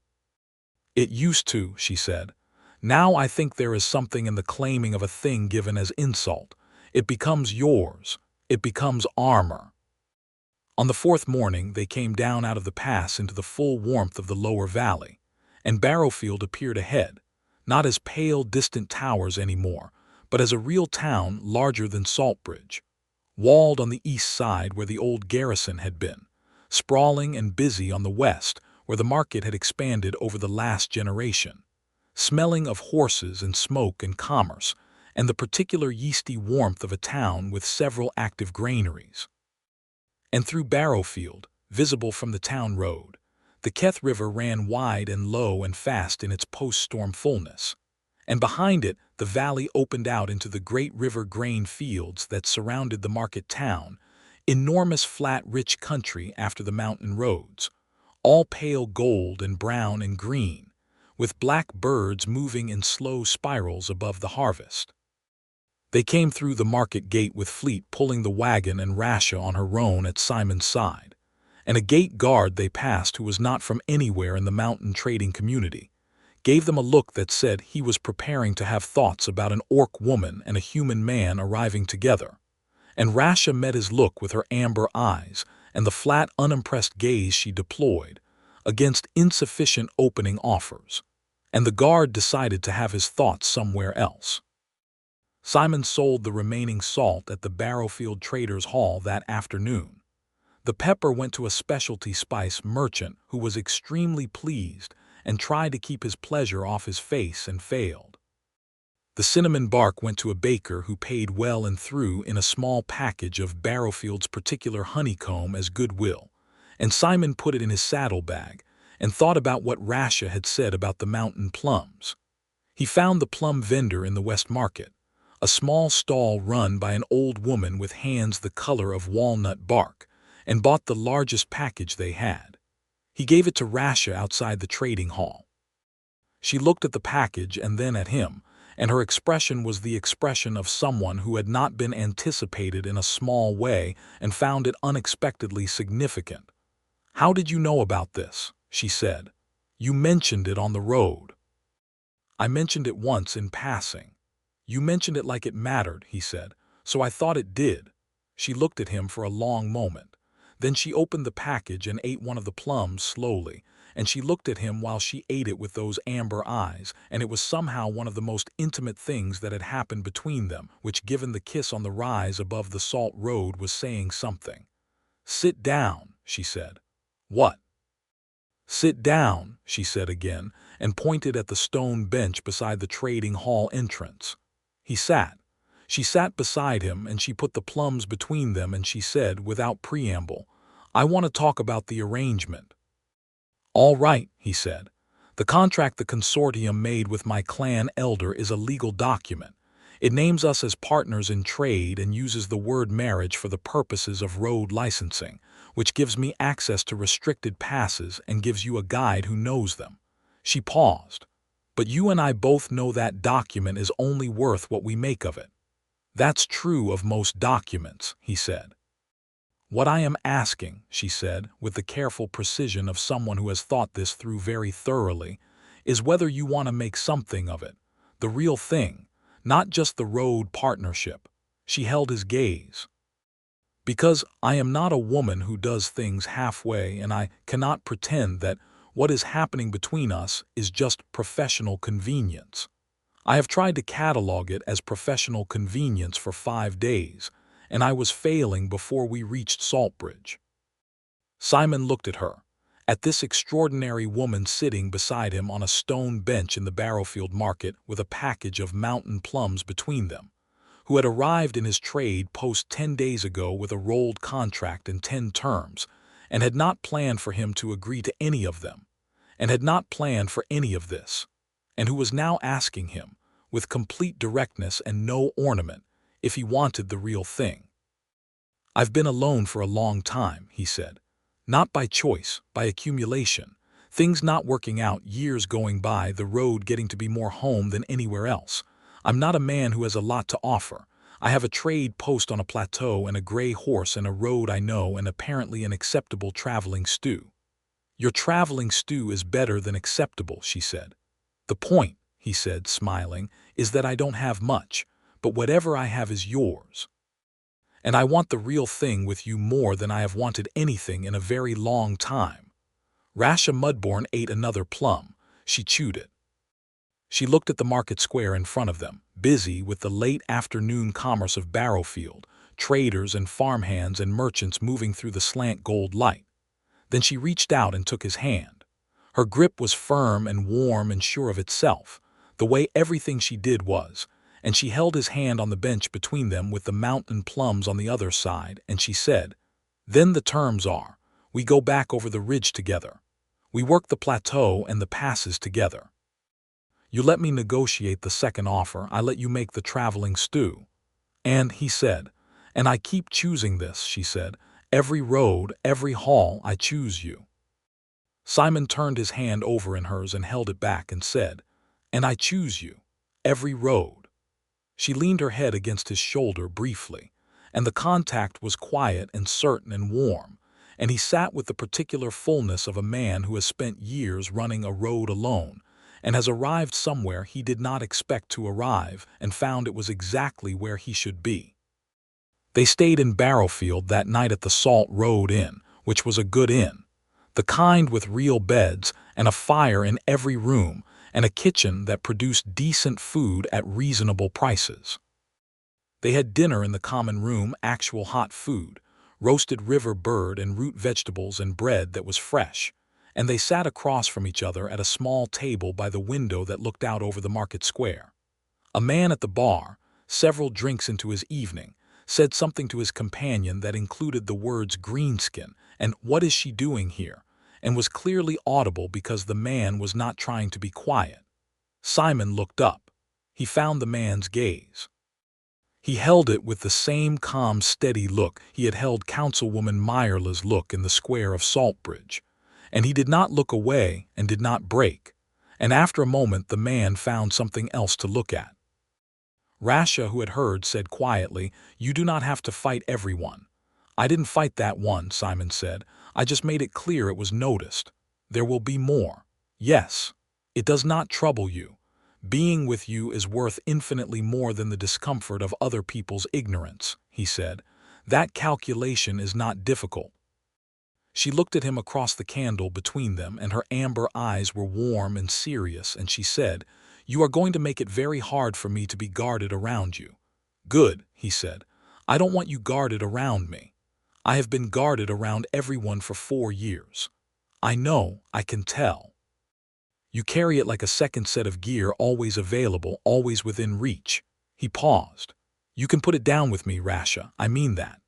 "It used to," she said. "Now I think there is something in the claiming of a thing given as insult. It becomes yours. It becomes armor." On the 4th morning they came down out of the pass into the full warmth of the lower valley, and Barrowfield appeared ahead, not as pale, distant towers anymore, but as a real town larger than Saltbridge, walled on the east side where the old garrison had been, sprawling and busy on the west where the market had expanded over the last generation, smelling of horses and smoke and commerce, and the particular yeasty warmth of a town with several active granaries. And through Barrowfield, visible from the town road, the Keth River ran wide and low and fast in its post-storm fullness, and behind it the valley opened out into the great river grain fields that surrounded the market town, enormous flat rich country after the mountain roads, all pale gold and brown and green, with black birds moving in slow spirals above the harvest. They came through the market gate with Fleet pulling the wagon and Rasha on her roan at Simon's side, and a gate guard they passed who was not from anywhere in the mountain trading community, gave them a look that said he was preparing to have thoughts about an orc woman and a human man arriving together, and Rasha met his look with her amber eyes and the flat, unimpressed gaze she deployed against insufficient opening offers, and the guard decided to have his thoughts somewhere else. Simon sold the remaining salt at the Barrowfield Traders' Hall that afternoon. The pepper went to a specialty spice merchant who was extremely pleased and tried to keep his pleasure off his face and failed. The cinnamon bark went to a baker who paid well and threw in a small package of Barrowfield's particular honeycomb as goodwill, and Simon put it in his saddlebag and thought about what Rasha had said about the mountain plums. He found the plum vendor in the West Market, a small stall run by an old woman with hands the color of walnut bark, and bought the largest package they had. He gave it to Rasha outside the trading hall. She looked at the package and then at him, and her expression was the expression of someone who had not been anticipated in a small way and found it unexpectedly significant. "How did you know about this?" she said. "You mentioned it on the road." "I mentioned it once in passing." "You mentioned it like it mattered," he said, "so I thought it did." She looked at him for a long moment. Then she opened the package and ate one of the plums slowly, and she looked at him while she ate it with those amber eyes, and it was somehow one of the most intimate things that had happened between them, which, given the kiss on the rise above the salt road, was saying something. "Sit down," she said. "What?" "Sit down," she said again, and pointed at the stone bench beside the trading hall entrance. He sat. She sat beside him, and she put the plums between them, and she said, without preamble, "I want to talk about the arrangement." "All right," he said. "The contract the consortium made with my clan elder is a legal document. It names us as partners in trade and uses the word marriage for the purposes of road licensing, which gives me access to restricted passes and gives you a guide who knows them." She paused. "But you and I both know that document is only worth what we make of it." "That's true of most documents," he said. "What I am asking," she said, with the careful precision of someone who has thought this through very thoroughly, "is whether you want to make something of it, the real thing, not just the road partnership." She held his gaze. "Because I am not a woman who does things halfway, and I cannot pretend that what is happening between us is just professional convenience. I have tried to catalog it as professional convenience for 5 days, and I was failing before we reached Saltbridge." Simon looked at her, at this extraordinary woman sitting beside him on a stone bench in the Barrowfield market with a package of mountain plums between them, who had arrived in his trade post 10 days ago with a rolled contract in 10 terms, and had not planned for him to agree to any of them, and had not planned for any of this, and who was now asking him, with complete directness and no ornament, if he wanted the real thing. "I've been alone for a long time," he said. "Not by choice, by accumulation. Things not working out, years going by, the road getting to be more home than anywhere else. I'm not a man who has a lot to offer. I have a trade post on a plateau and a gray horse and a road I know and apparently an acceptable traveling stew." "Your traveling stew is better than acceptable," she said. "The point," he said, smiling, "is that I don't have much, but whatever I have is yours. And I want the real thing with you more than I have wanted anything in a very long time." Rasha Mudborn ate another plum. She chewed it. She looked at the market square in front of them, busy with the late afternoon commerce of Barrowfield, traders and farmhands and merchants moving through the slant gold light. Then she reached out and took his hand. Her grip was firm and warm and sure of itself, the way everything she did was, and she held his hand on the bench between them with the mountain plums on the other side, and she said, "Then the terms are, we go back over the ridge together. We work the plateau and the passes together. You let me negotiate the second offer, I let you make the traveling stew." "And," he said, "and I keep choosing this," she said, "every road, every haul, I choose you." Simon turned his hand over in hers and held it back and said, "And I choose you, every road." She leaned her head against his shoulder briefly, and the contact was quiet and certain and warm, and he sat with the particular fullness of a man who has spent years running a road alone, and has arrived somewhere he did not expect to arrive and found it was exactly where he should be. They stayed in Barrowfield that night at the Salt Road Inn, which was a good inn, the kind with real beds and a fire in every room and a kitchen that produced decent food at reasonable prices. They had dinner in the common room, actual hot food, roasted river bird and root vegetables and bread that was fresh, and they sat across from each other at a small table by the window that looked out over the market square. A man at the bar, several drinks into his evening, said something to his companion that included the words "greenskin" and "what is she doing here," and was clearly audible because the man was not trying to be quiet. Simon looked up. He found the man's gaze. He held it with the same calm, steady look he had held Councilwoman Meyerla's look in the square of Saltbridge, and he did not look away and did not break, And after a moment the man found something else to look at. Rasha, who had heard, said quietly, "You do not have to fight everyone." "I didn't fight that one," Simon said. "I just made it clear it was noticed. There will be more." "Yes. It does not trouble you. Being with you is worth infinitely more than the discomfort of other people's ignorance," he said. "That calculation is not difficult." She looked at him across the candle between them, and her amber eyes were warm and serious, and she said, "You are going to make it very hard for me to be guarded around you." "Good," he said. "I don't want you guarded around me. I have been guarded around everyone for 4 years. I know, I can tell. You carry it like a second set of gear, always available, always within reach." He paused. "You can put it down with me, Rasha, I mean that."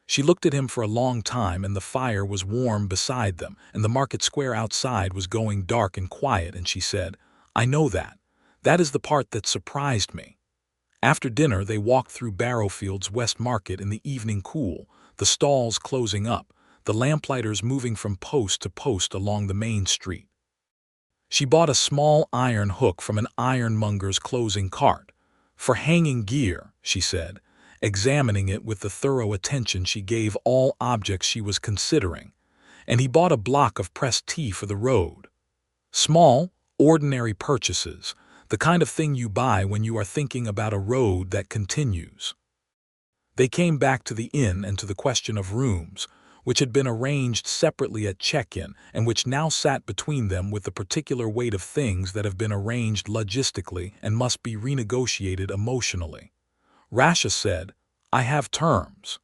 She looked at him for a long time, and the fire was warm beside them, and the market square outside was going dark and quiet, and she said, "I know that. That is the part that surprised me." After dinner they walked through Barrowfield's West Market in the evening cool, the stalls closing up, the lamplighters moving from post to post along the main street. She bought a small iron hook from an ironmonger's closing cart. "For hanging gear," she said, examining it with the thorough attention she gave all objects she was considering. "And he bought a block of pressed tea for the road. Small, ordinary purchases, the kind of thing you buy when you are thinking about a road that continues." They came back to the inn and to the question of rooms, which had been arranged separately at check-in and which now sat between them with the particular weight of things that have been arranged logistically and must be renegotiated emotionally. Rasha said, "I have terms."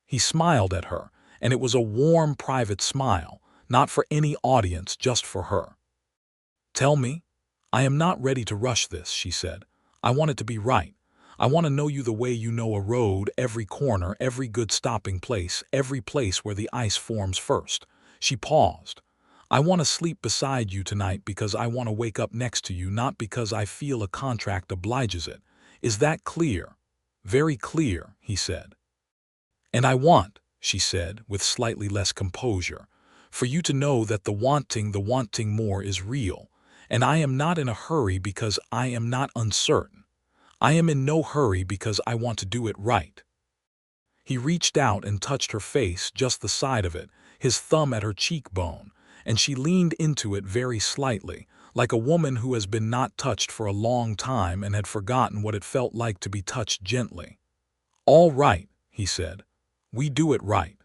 He smiled at her, and it was a warm private smile, not for any audience, just for her. "Tell me." "I am not ready to rush this," she said. "I want it to be right. I want to know you the way you know a road, every corner, every good stopping place, every place where the ice forms first." She paused. "I want to sleep beside you tonight because I want to wake up next to you, not because I feel a contract obliges it. Is that clear?" "Very clear," he said. "And I want," she said, with slightly less composure, "for you to know that the wanting more is real, and I am not in a hurry because I am not uncertain. I am in no hurry because I want to do it right." He reached out and touched her face, just the side of it, his thumb at her cheekbone, and she leaned into it very slightly, like a woman who has been not touched for a long time and had forgotten what it felt like to be touched gently. "All right," he said. "We do it right."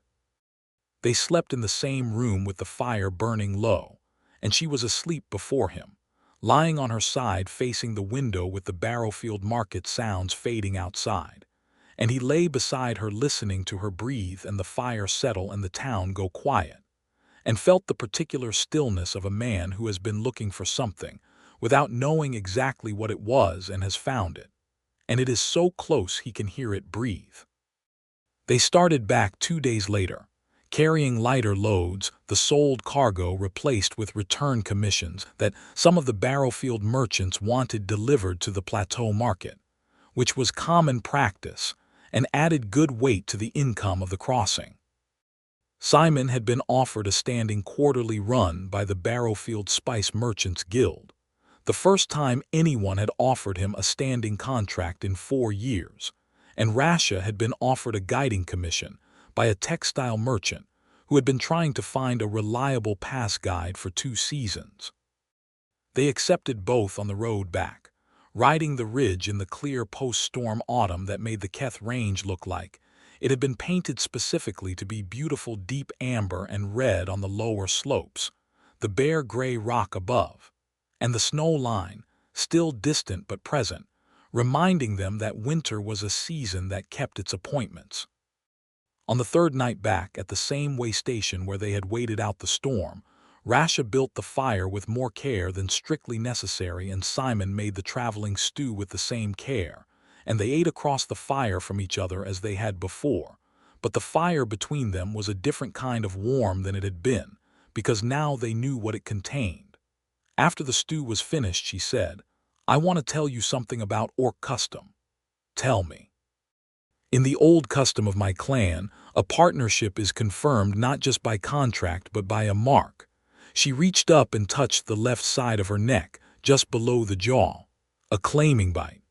They slept in the same room with the fire burning low, and she was asleep before him, lying on her side facing the window with the Barrowfield Market sounds fading outside. And he lay beside her listening to her breathe and the fire settle and the town go quiet, and felt the particular stillness of a man who has been looking for something, without knowing exactly what it was, and has found it. And it is so close he can hear it breathe. They started back 2 days later, carrying lighter loads, the sold cargo replaced with return commissions that some of the Barrowfield merchants wanted delivered to the Plateau market, which was common practice, and added good weight to the income of the crossing. Simon had been offered a standing quarterly run by the Barrowfield Spice Merchants Guild, the first time anyone had offered him a standing contract in 4 years, and Rasha had been offered a guiding commission by a textile merchant who had been trying to find a reliable pass guide for 2 seasons. They accepted both on the road back, riding the ridge in the clear post-storm autumn that made the Keth Range look like it had been painted specifically to be beautiful deep amber and red on the lower slopes, the bare gray rock above, and the snow line, still distant but present, reminding them that winter was a season that kept its appointments. On the third night back at the same way station where they had waited out the storm, Rasha built the fire with more care than strictly necessary, and Simon made the traveling stew with the same care, and they ate across the fire from each other as they had before, but the fire between them was a different kind of warm than it had been, because now they knew what it contained. After the stew was finished, she said, "I want to tell you something about Orc custom." "Tell me." "In the old custom of my clan, a partnership is confirmed not just by contract but by a mark." She reached up and touched the left side of her neck, just below the jaw. A claiming bite.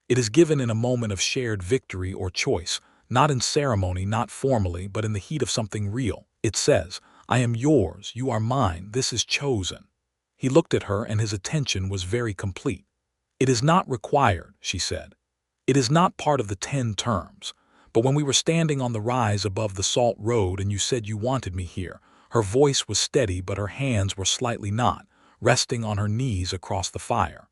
It is given in a moment of shared victory or choice, not in ceremony, not formally, but in the heat of something real. It says, "I am yours, you are mine, this is chosen." He looked at her and his attention was very complete. "It is not required," she said. "It is not part of the 10 terms. But when we were standing on the rise above the salt road and you said you wanted me here," her voice was steady but her hands were slightly not, resting on her knees across the fire.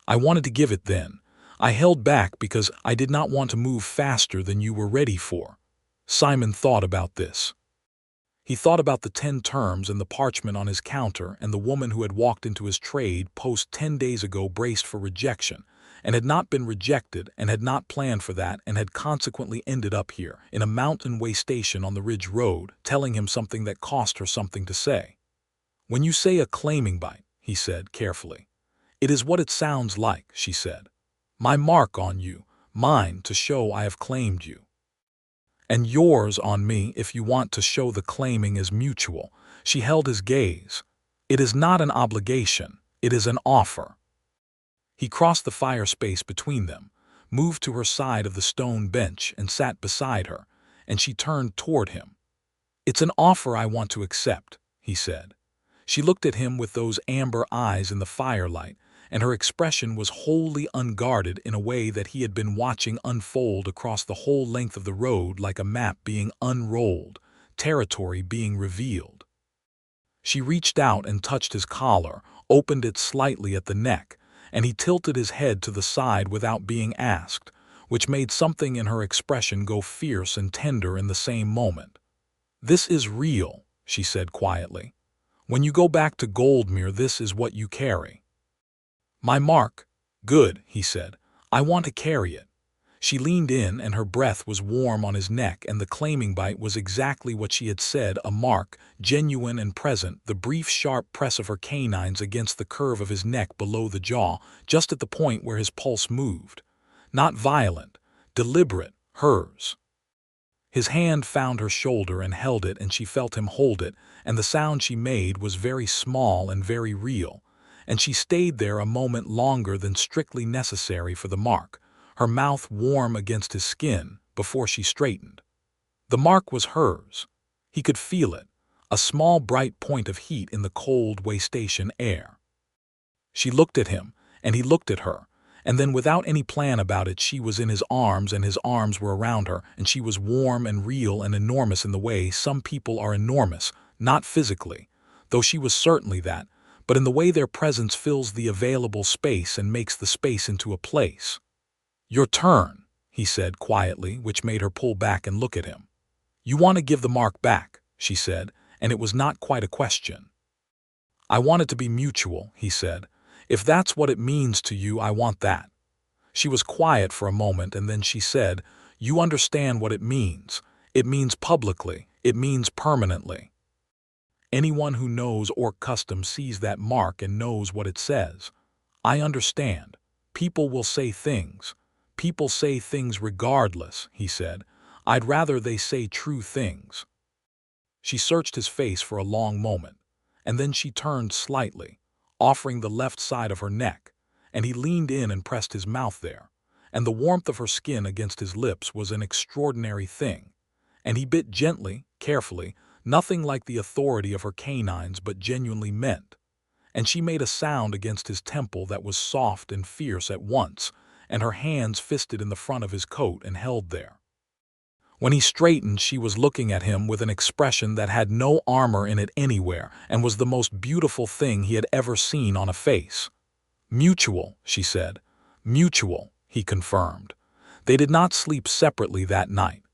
"I wanted to give it then. I held back because I did not want to move faster than you were ready for." Simon thought about this. He thought about the 10 terms and the parchment on his counter and the woman who had walked into his trade post 10 days ago braced for rejection, and had not been rejected and had not planned for that and had consequently ended up here, in a mountain way station on the Ridge Road, telling him something that cost her something to say. "When you say a claiming bite," he said carefully. "It is what it sounds like," she said. "My mark on you, mine to show I have claimed you. And yours on me if you want to show the claiming is mutual." She held his gaze. "It is not an obligation, it is an offer." He crossed the fire space between them, moved to her side of the stone bench and sat beside her, and she turned toward him. "It's an offer I want to accept," he said. She looked at him with those amber eyes in the firelight, and her expression was wholly unguarded in a way that he had been watching unfold across the whole length of the road, like a map being unrolled, territory being revealed. She reached out and touched his collar, opened it slightly at the neck, and he tilted his head to the side without being asked, which made something in her expression go fierce and tender in the same moment. "This is real," she said quietly. "When you go back to Goldmere, this is what you carry." "My mark." "Good," he said. "I want to carry it." She leaned in and her breath was warm on his neck, and the claiming bite was exactly what she had said, a mark, genuine and present, the brief sharp press of her canines against the curve of his neck below the jaw, just at the point where his pulse moved. Not violent, deliberate, hers. His hand found her shoulder and held it, and she felt him hold it, and the sound she made was very small and very real, and she stayed there a moment longer than strictly necessary for the mark, her mouth warm against his skin, before she straightened. The mark was hers. He could feel it, a small bright point of heat in the cold way station air. She looked at him, and he looked at her, and then without any plan about it she was in his arms and his arms were around her, and she was warm and real and enormous in the way some people are enormous, not physically, though she was certainly that, but in the way their presence fills the available space and makes the space into a place. "Your turn," he said quietly, which made her pull back and look at him. "You want to give the mark back," she said, and it was not quite a question. "I want it to be mutual," he said. "If that's what it means to you, I want that." She was quiet for a moment, and then she said, "You understand what it means. It means publicly. It means permanently. Anyone who knows Orc custom sees that mark and knows what it says. I understand. People will say things. People say things regardless," he said. "I'd rather they say true things." She searched his face for a long moment, and then she turned slightly, offering the left side of her neck, and he leaned in and pressed his mouth there, and the warmth of her skin against his lips was an extraordinary thing, and he bit gently, carefully, nothing like the authority of her canines but genuinely meant, and she made a sound against his temple that was soft and fierce at once, and her hands fisted in the front of his coat and held there. When he straightened, she was looking at him with an expression that had no armor in it anywhere and was the most beautiful thing he had ever seen on a face. "Mutual," she said. "Mutual," he confirmed. They did not sleep separately that night.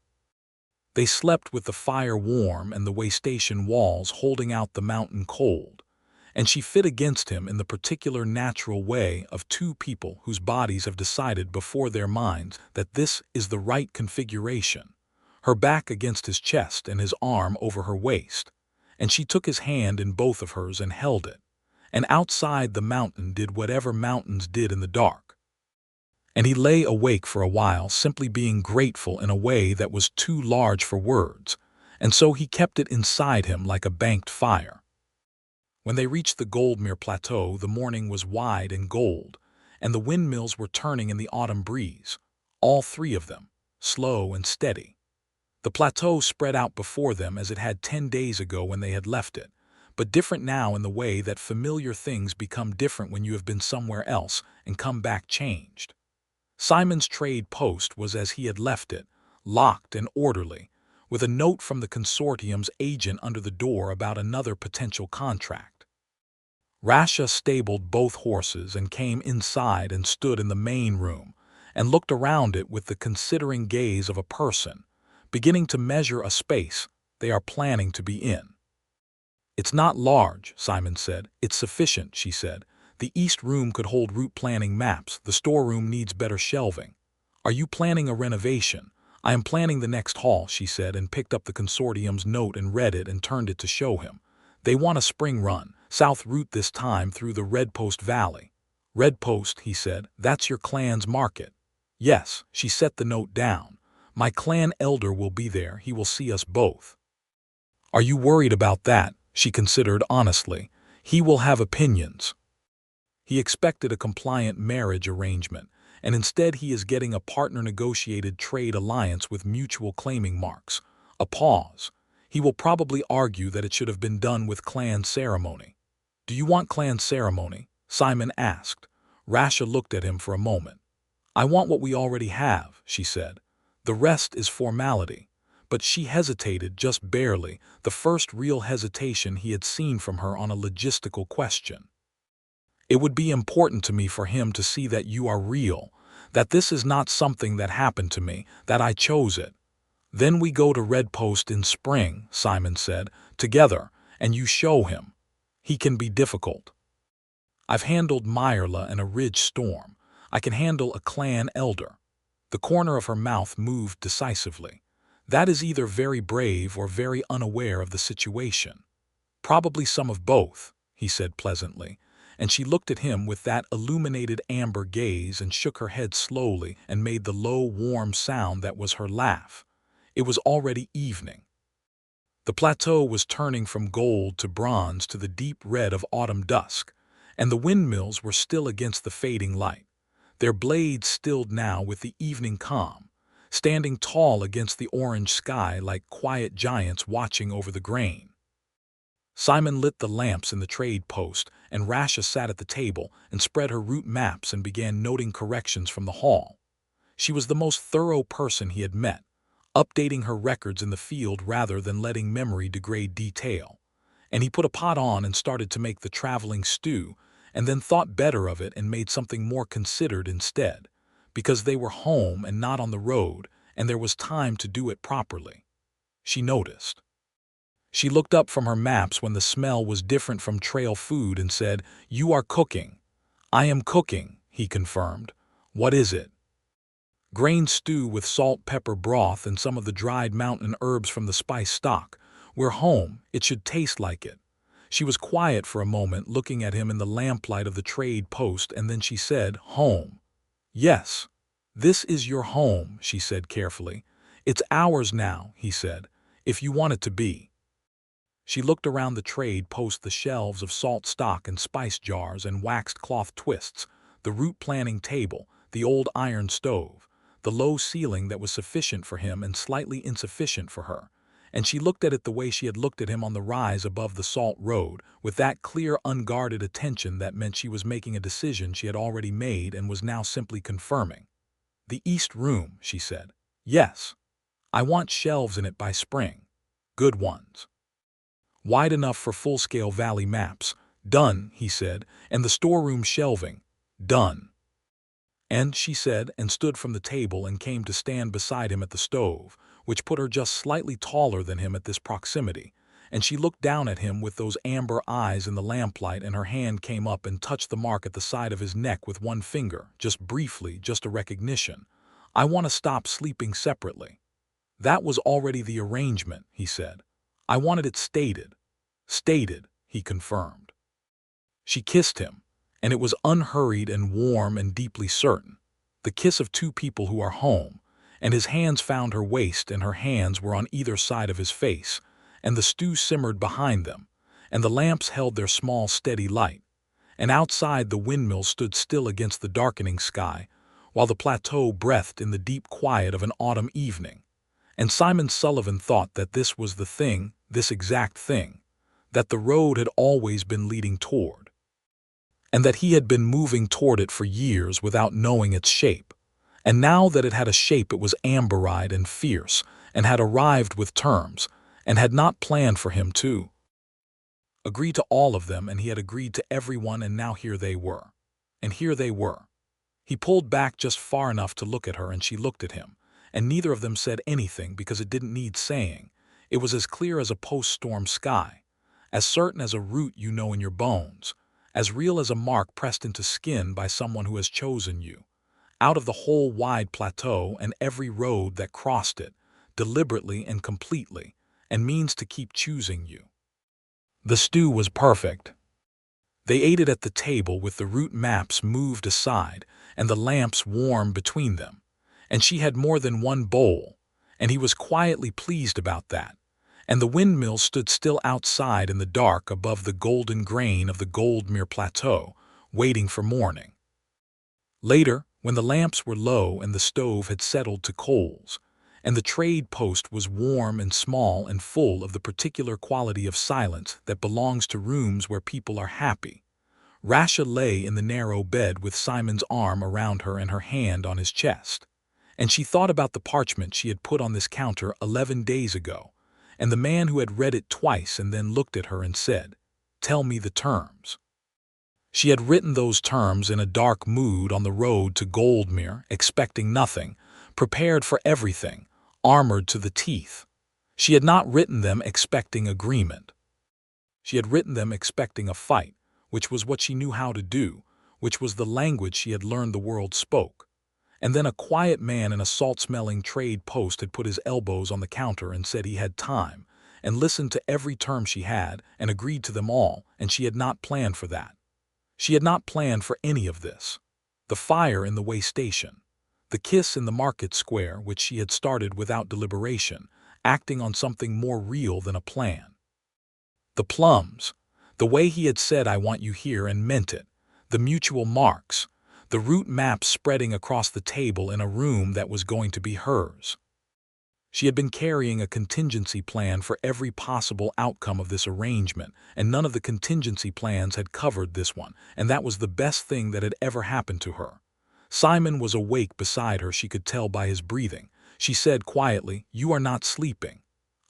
They slept with the fire warm and the way station walls holding out the mountain cold, and she fit against him in the particular natural way of two people whose bodies have decided before their minds that this is the right configuration. Her back against his chest and his arm over her waist, and she took his hand in both of hers and held it, and outside the mountain did whatever mountains did in the dark. And he lay awake for a while, simply being grateful in a way that was too large for words, and so he kept it inside him like a banked fire. When they reached the Goldmere Plateau, the morning was wide and gold, and the windmills were turning in the autumn breeze, all three of them, slow and steady. The plateau spread out before them as it had 10 days ago when they had left it, but different now in the way that familiar things become different when you have been somewhere else and come back changed. Simon's trade post was as he had left it, locked and orderly, with a note from the consortium's agent under the door about another potential contract. Rasha stabled both horses and came inside and stood in the main room and looked around it with the considering gaze of a person, beginning to measure a space they are planning to be in. "It's not large," Simon said. "It's sufficient," she said. "The east room could hold route planning maps. The storeroom needs better shelving. Are you planning a renovation?" "I am planning the next hall," she said, and picked up the consortium's note and read it and turned it to show him. "They want a spring run, south route this time through the Red Post Valley." "Red Post," he said. "That's your clan's market." "Yes," she set the note down. "My clan elder will be there. He will see us both." "Are you worried about that?" she considered honestly. "He will have opinions." He expected a compliant marriage arrangement, and instead he is getting a partner-negotiated trade alliance with mutual claiming marks. A pause. He will probably argue that it should have been done with clan ceremony. "Do you want clan ceremony?" Simon asked. Rasha looked at him for a moment. "I want what we already have," she said. "The rest is formality." But she hesitated just barely, the first real hesitation he had seen from her on a logistical question. "It would be important to me for him to see that you are real, that this is not something that happened to me, that I chose it." "Then we go to Red Post in spring," Simon said, "together, and you show him. He can be difficult. I've handled Myrla and a ridge storm. I can handle a clan elder." The corner of her mouth moved decisively. "That is either very brave or very unaware of the situation." "Probably some of both," he said pleasantly, and she looked at him with that illuminated amber gaze and shook her head slowly and made the low, warm sound that was her laugh. It was already evening. The plateau was turning from gold to bronze to the deep red of autumn dusk, and the windmills were still against the fading light, their blades stilled now with the evening calm, standing tall against the orange sky like quiet giants watching over the grain. Simon lit the lamps in the trade post, and Rasha sat at the table and spread her route maps and began noting corrections from the hall. She was the most thorough person he had met, updating her records in the field rather than letting memory degrade detail. And he put a pot on and started to make the traveling stew, and then thought better of it and made something more considered instead, because they were home and not on the road, and there was time to do it properly. She noticed. She looked up from her maps when the smell was different from trail food and said, "You are cooking." "I am cooking," he confirmed. "What is it?" "Grain stew with salt pepper broth and some of the dried mountain herbs from the spice stock. We're home. It should taste like it." She was quiet for a moment, looking at him in the lamplight of the trade post, and then she said, "Home." "Yes. This is your home," she said carefully. "It's ours now," he said, "if you want it to be." She looked around the trade post, the shelves of salt stock and spice jars and waxed cloth twists, the route planning table, the old iron stove, the low ceiling that was sufficient for him and slightly insufficient for her, and she looked at it the way she had looked at him on the rise above the salt road, with that clear, unguarded attention that meant she was making a decision she had already made and was now simply confirming. "The east room," she said. "Yes. I want shelves in it by spring. Good ones. Wide enough for full-scale valley maps." "Done," he said. "And the storeroom shelving." "Done." "And," she said, and stood from the table and came to stand beside him at the stove, which put her just slightly taller than him at this proximity, and she looked down at him with those amber eyes in the lamplight, and her hand came up and touched the mark at the side of his neck with one finger, just briefly, just a recognition. "I want to stop sleeping separately." "That was already the arrangement," he said. "I wanted it stated." "Stated," he confirmed. She kissed him, and it was unhurried and warm and deeply certain, the kiss of two people who are home, and his hands found her waist and her hands were on either side of his face, and the stew simmered behind them, and the lamps held their small, steady light, and outside the windmill stood still against the darkening sky, while the plateau breathed in the deep quiet of an autumn evening. And Simon Sullivan thought that this was the thing, this exact thing, that the road had always been leading toward, and that he had been moving toward it for years without knowing its shape. And now that it had a shape, it was amber-eyed and fierce, and had arrived with terms, and had not planned for him to agree to all of them, and he had agreed to everyone, and now here they were. And here they were. He pulled back just far enough to look at her, and she looked at him, and neither of them said anything because it didn't need saying. It was as clear as a post-storm sky, as certain as a root you know in your bones, as real as a mark pressed into skin by someone who has chosen you, out of the whole wide plateau and every road that crossed it, deliberately and completely, and means to keep choosing you. The stew was perfect. They ate it at the table with the route maps moved aside and the lamps warm between them, and she had more than one bowl, and he was quietly pleased about that, and the windmill stood still outside in the dark above the golden grain of the Goldmere Plateau, waiting for morning. Later, when the lamps were low and the stove had settled to coals, and the trade post was warm and small and full of the particular quality of silence that belongs to rooms where people are happy, Rasha lay in the narrow bed with Simon's arm around her and her hand on his chest, and she thought about the parchment she had put on this counter 11 days ago, and the man who had read it twice and then looked at her and said, "Tell me the terms." She had written those terms in a dark mood on the road to Goldmere, expecting nothing, prepared for everything, armored to the teeth. She had not written them expecting agreement. She had written them expecting a fight, which was what she knew how to do, which was the language she had learned the world spoke. And then a quiet man in a salt-smelling trade post had put his elbows on the counter and said he had time, and listened to every term she had, and agreed to them all, and she had not planned for that. She had not planned for any of this. The fire in the way station, the kiss in the market square, which she had started without deliberation, acting on something more real than a plan. The plums, the way he had said "I want you here" and meant it, the mutual marks, the route maps spreading across the table in a room that was going to be hers. She had been carrying a contingency plan for every possible outcome of this arrangement, and none of the contingency plans had covered this one, and that was the best thing that had ever happened to her. Simon was awake beside her, she could tell by his breathing. She said quietly, "You are not sleeping."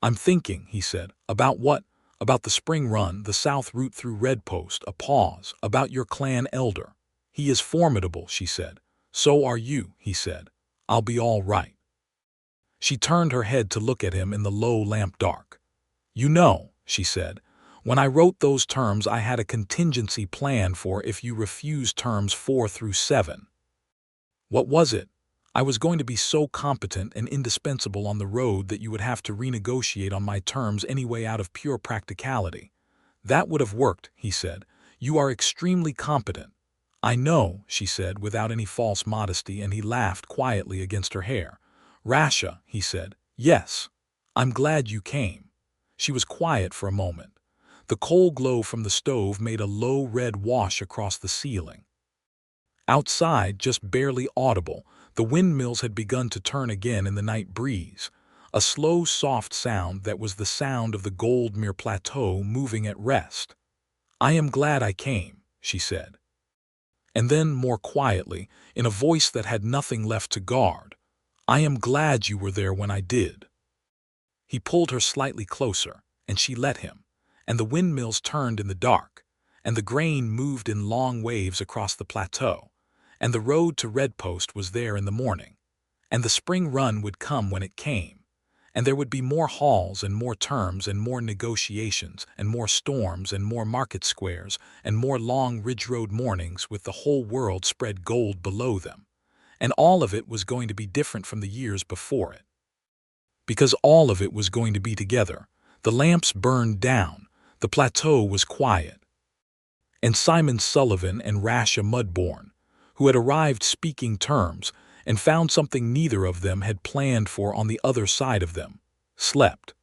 "I'm thinking," he said. "About what?" "About the spring run, the south route through Red Post." A pause. "About your clan elder." "He is formidable," she said. "So are you," he said. "I'll be all right." She turned her head to look at him in the low lamp dark. "You know," she said, "when I wrote those terms I had a contingency plan for if you refused terms 4 through 7. What was it? I was going to be so competent and indispensable on the road that you would have to renegotiate on my terms anyway out of pure practicality." "That would have worked," he said. "You are extremely competent." "I know," she said without any false modesty, and he laughed quietly against her hair. "Rasha," he said. "Yes. I'm glad you came." She was quiet for a moment. The coal glow from the stove made a low red wash across the ceiling. Outside, just barely audible, the windmills had begun to turn again in the night breeze, a slow, soft sound that was the sound of the Goldmere Plateau moving at rest. "I am glad I came," she said. And then, more quietly, in a voice that had nothing left to guard, "I am glad you were there when I did." He pulled her slightly closer, and she let him, and the windmills turned in the dark, and the grain moved in long waves across the plateau, and the road to Red Post was there in the morning, and the spring run would come when it came, and there would be more halls and more terms and more negotiations and more storms and more market squares and more long ridge road mornings with the whole world spread gold below them, and all of it was going to be different from the years before it. Because all of it was going to be together. The lamps burned down, the plateau was quiet, and Simon Sullivan and Rasha Mudborn, who had arrived speaking terms and found something neither of them had planned for on the other side of them, slept.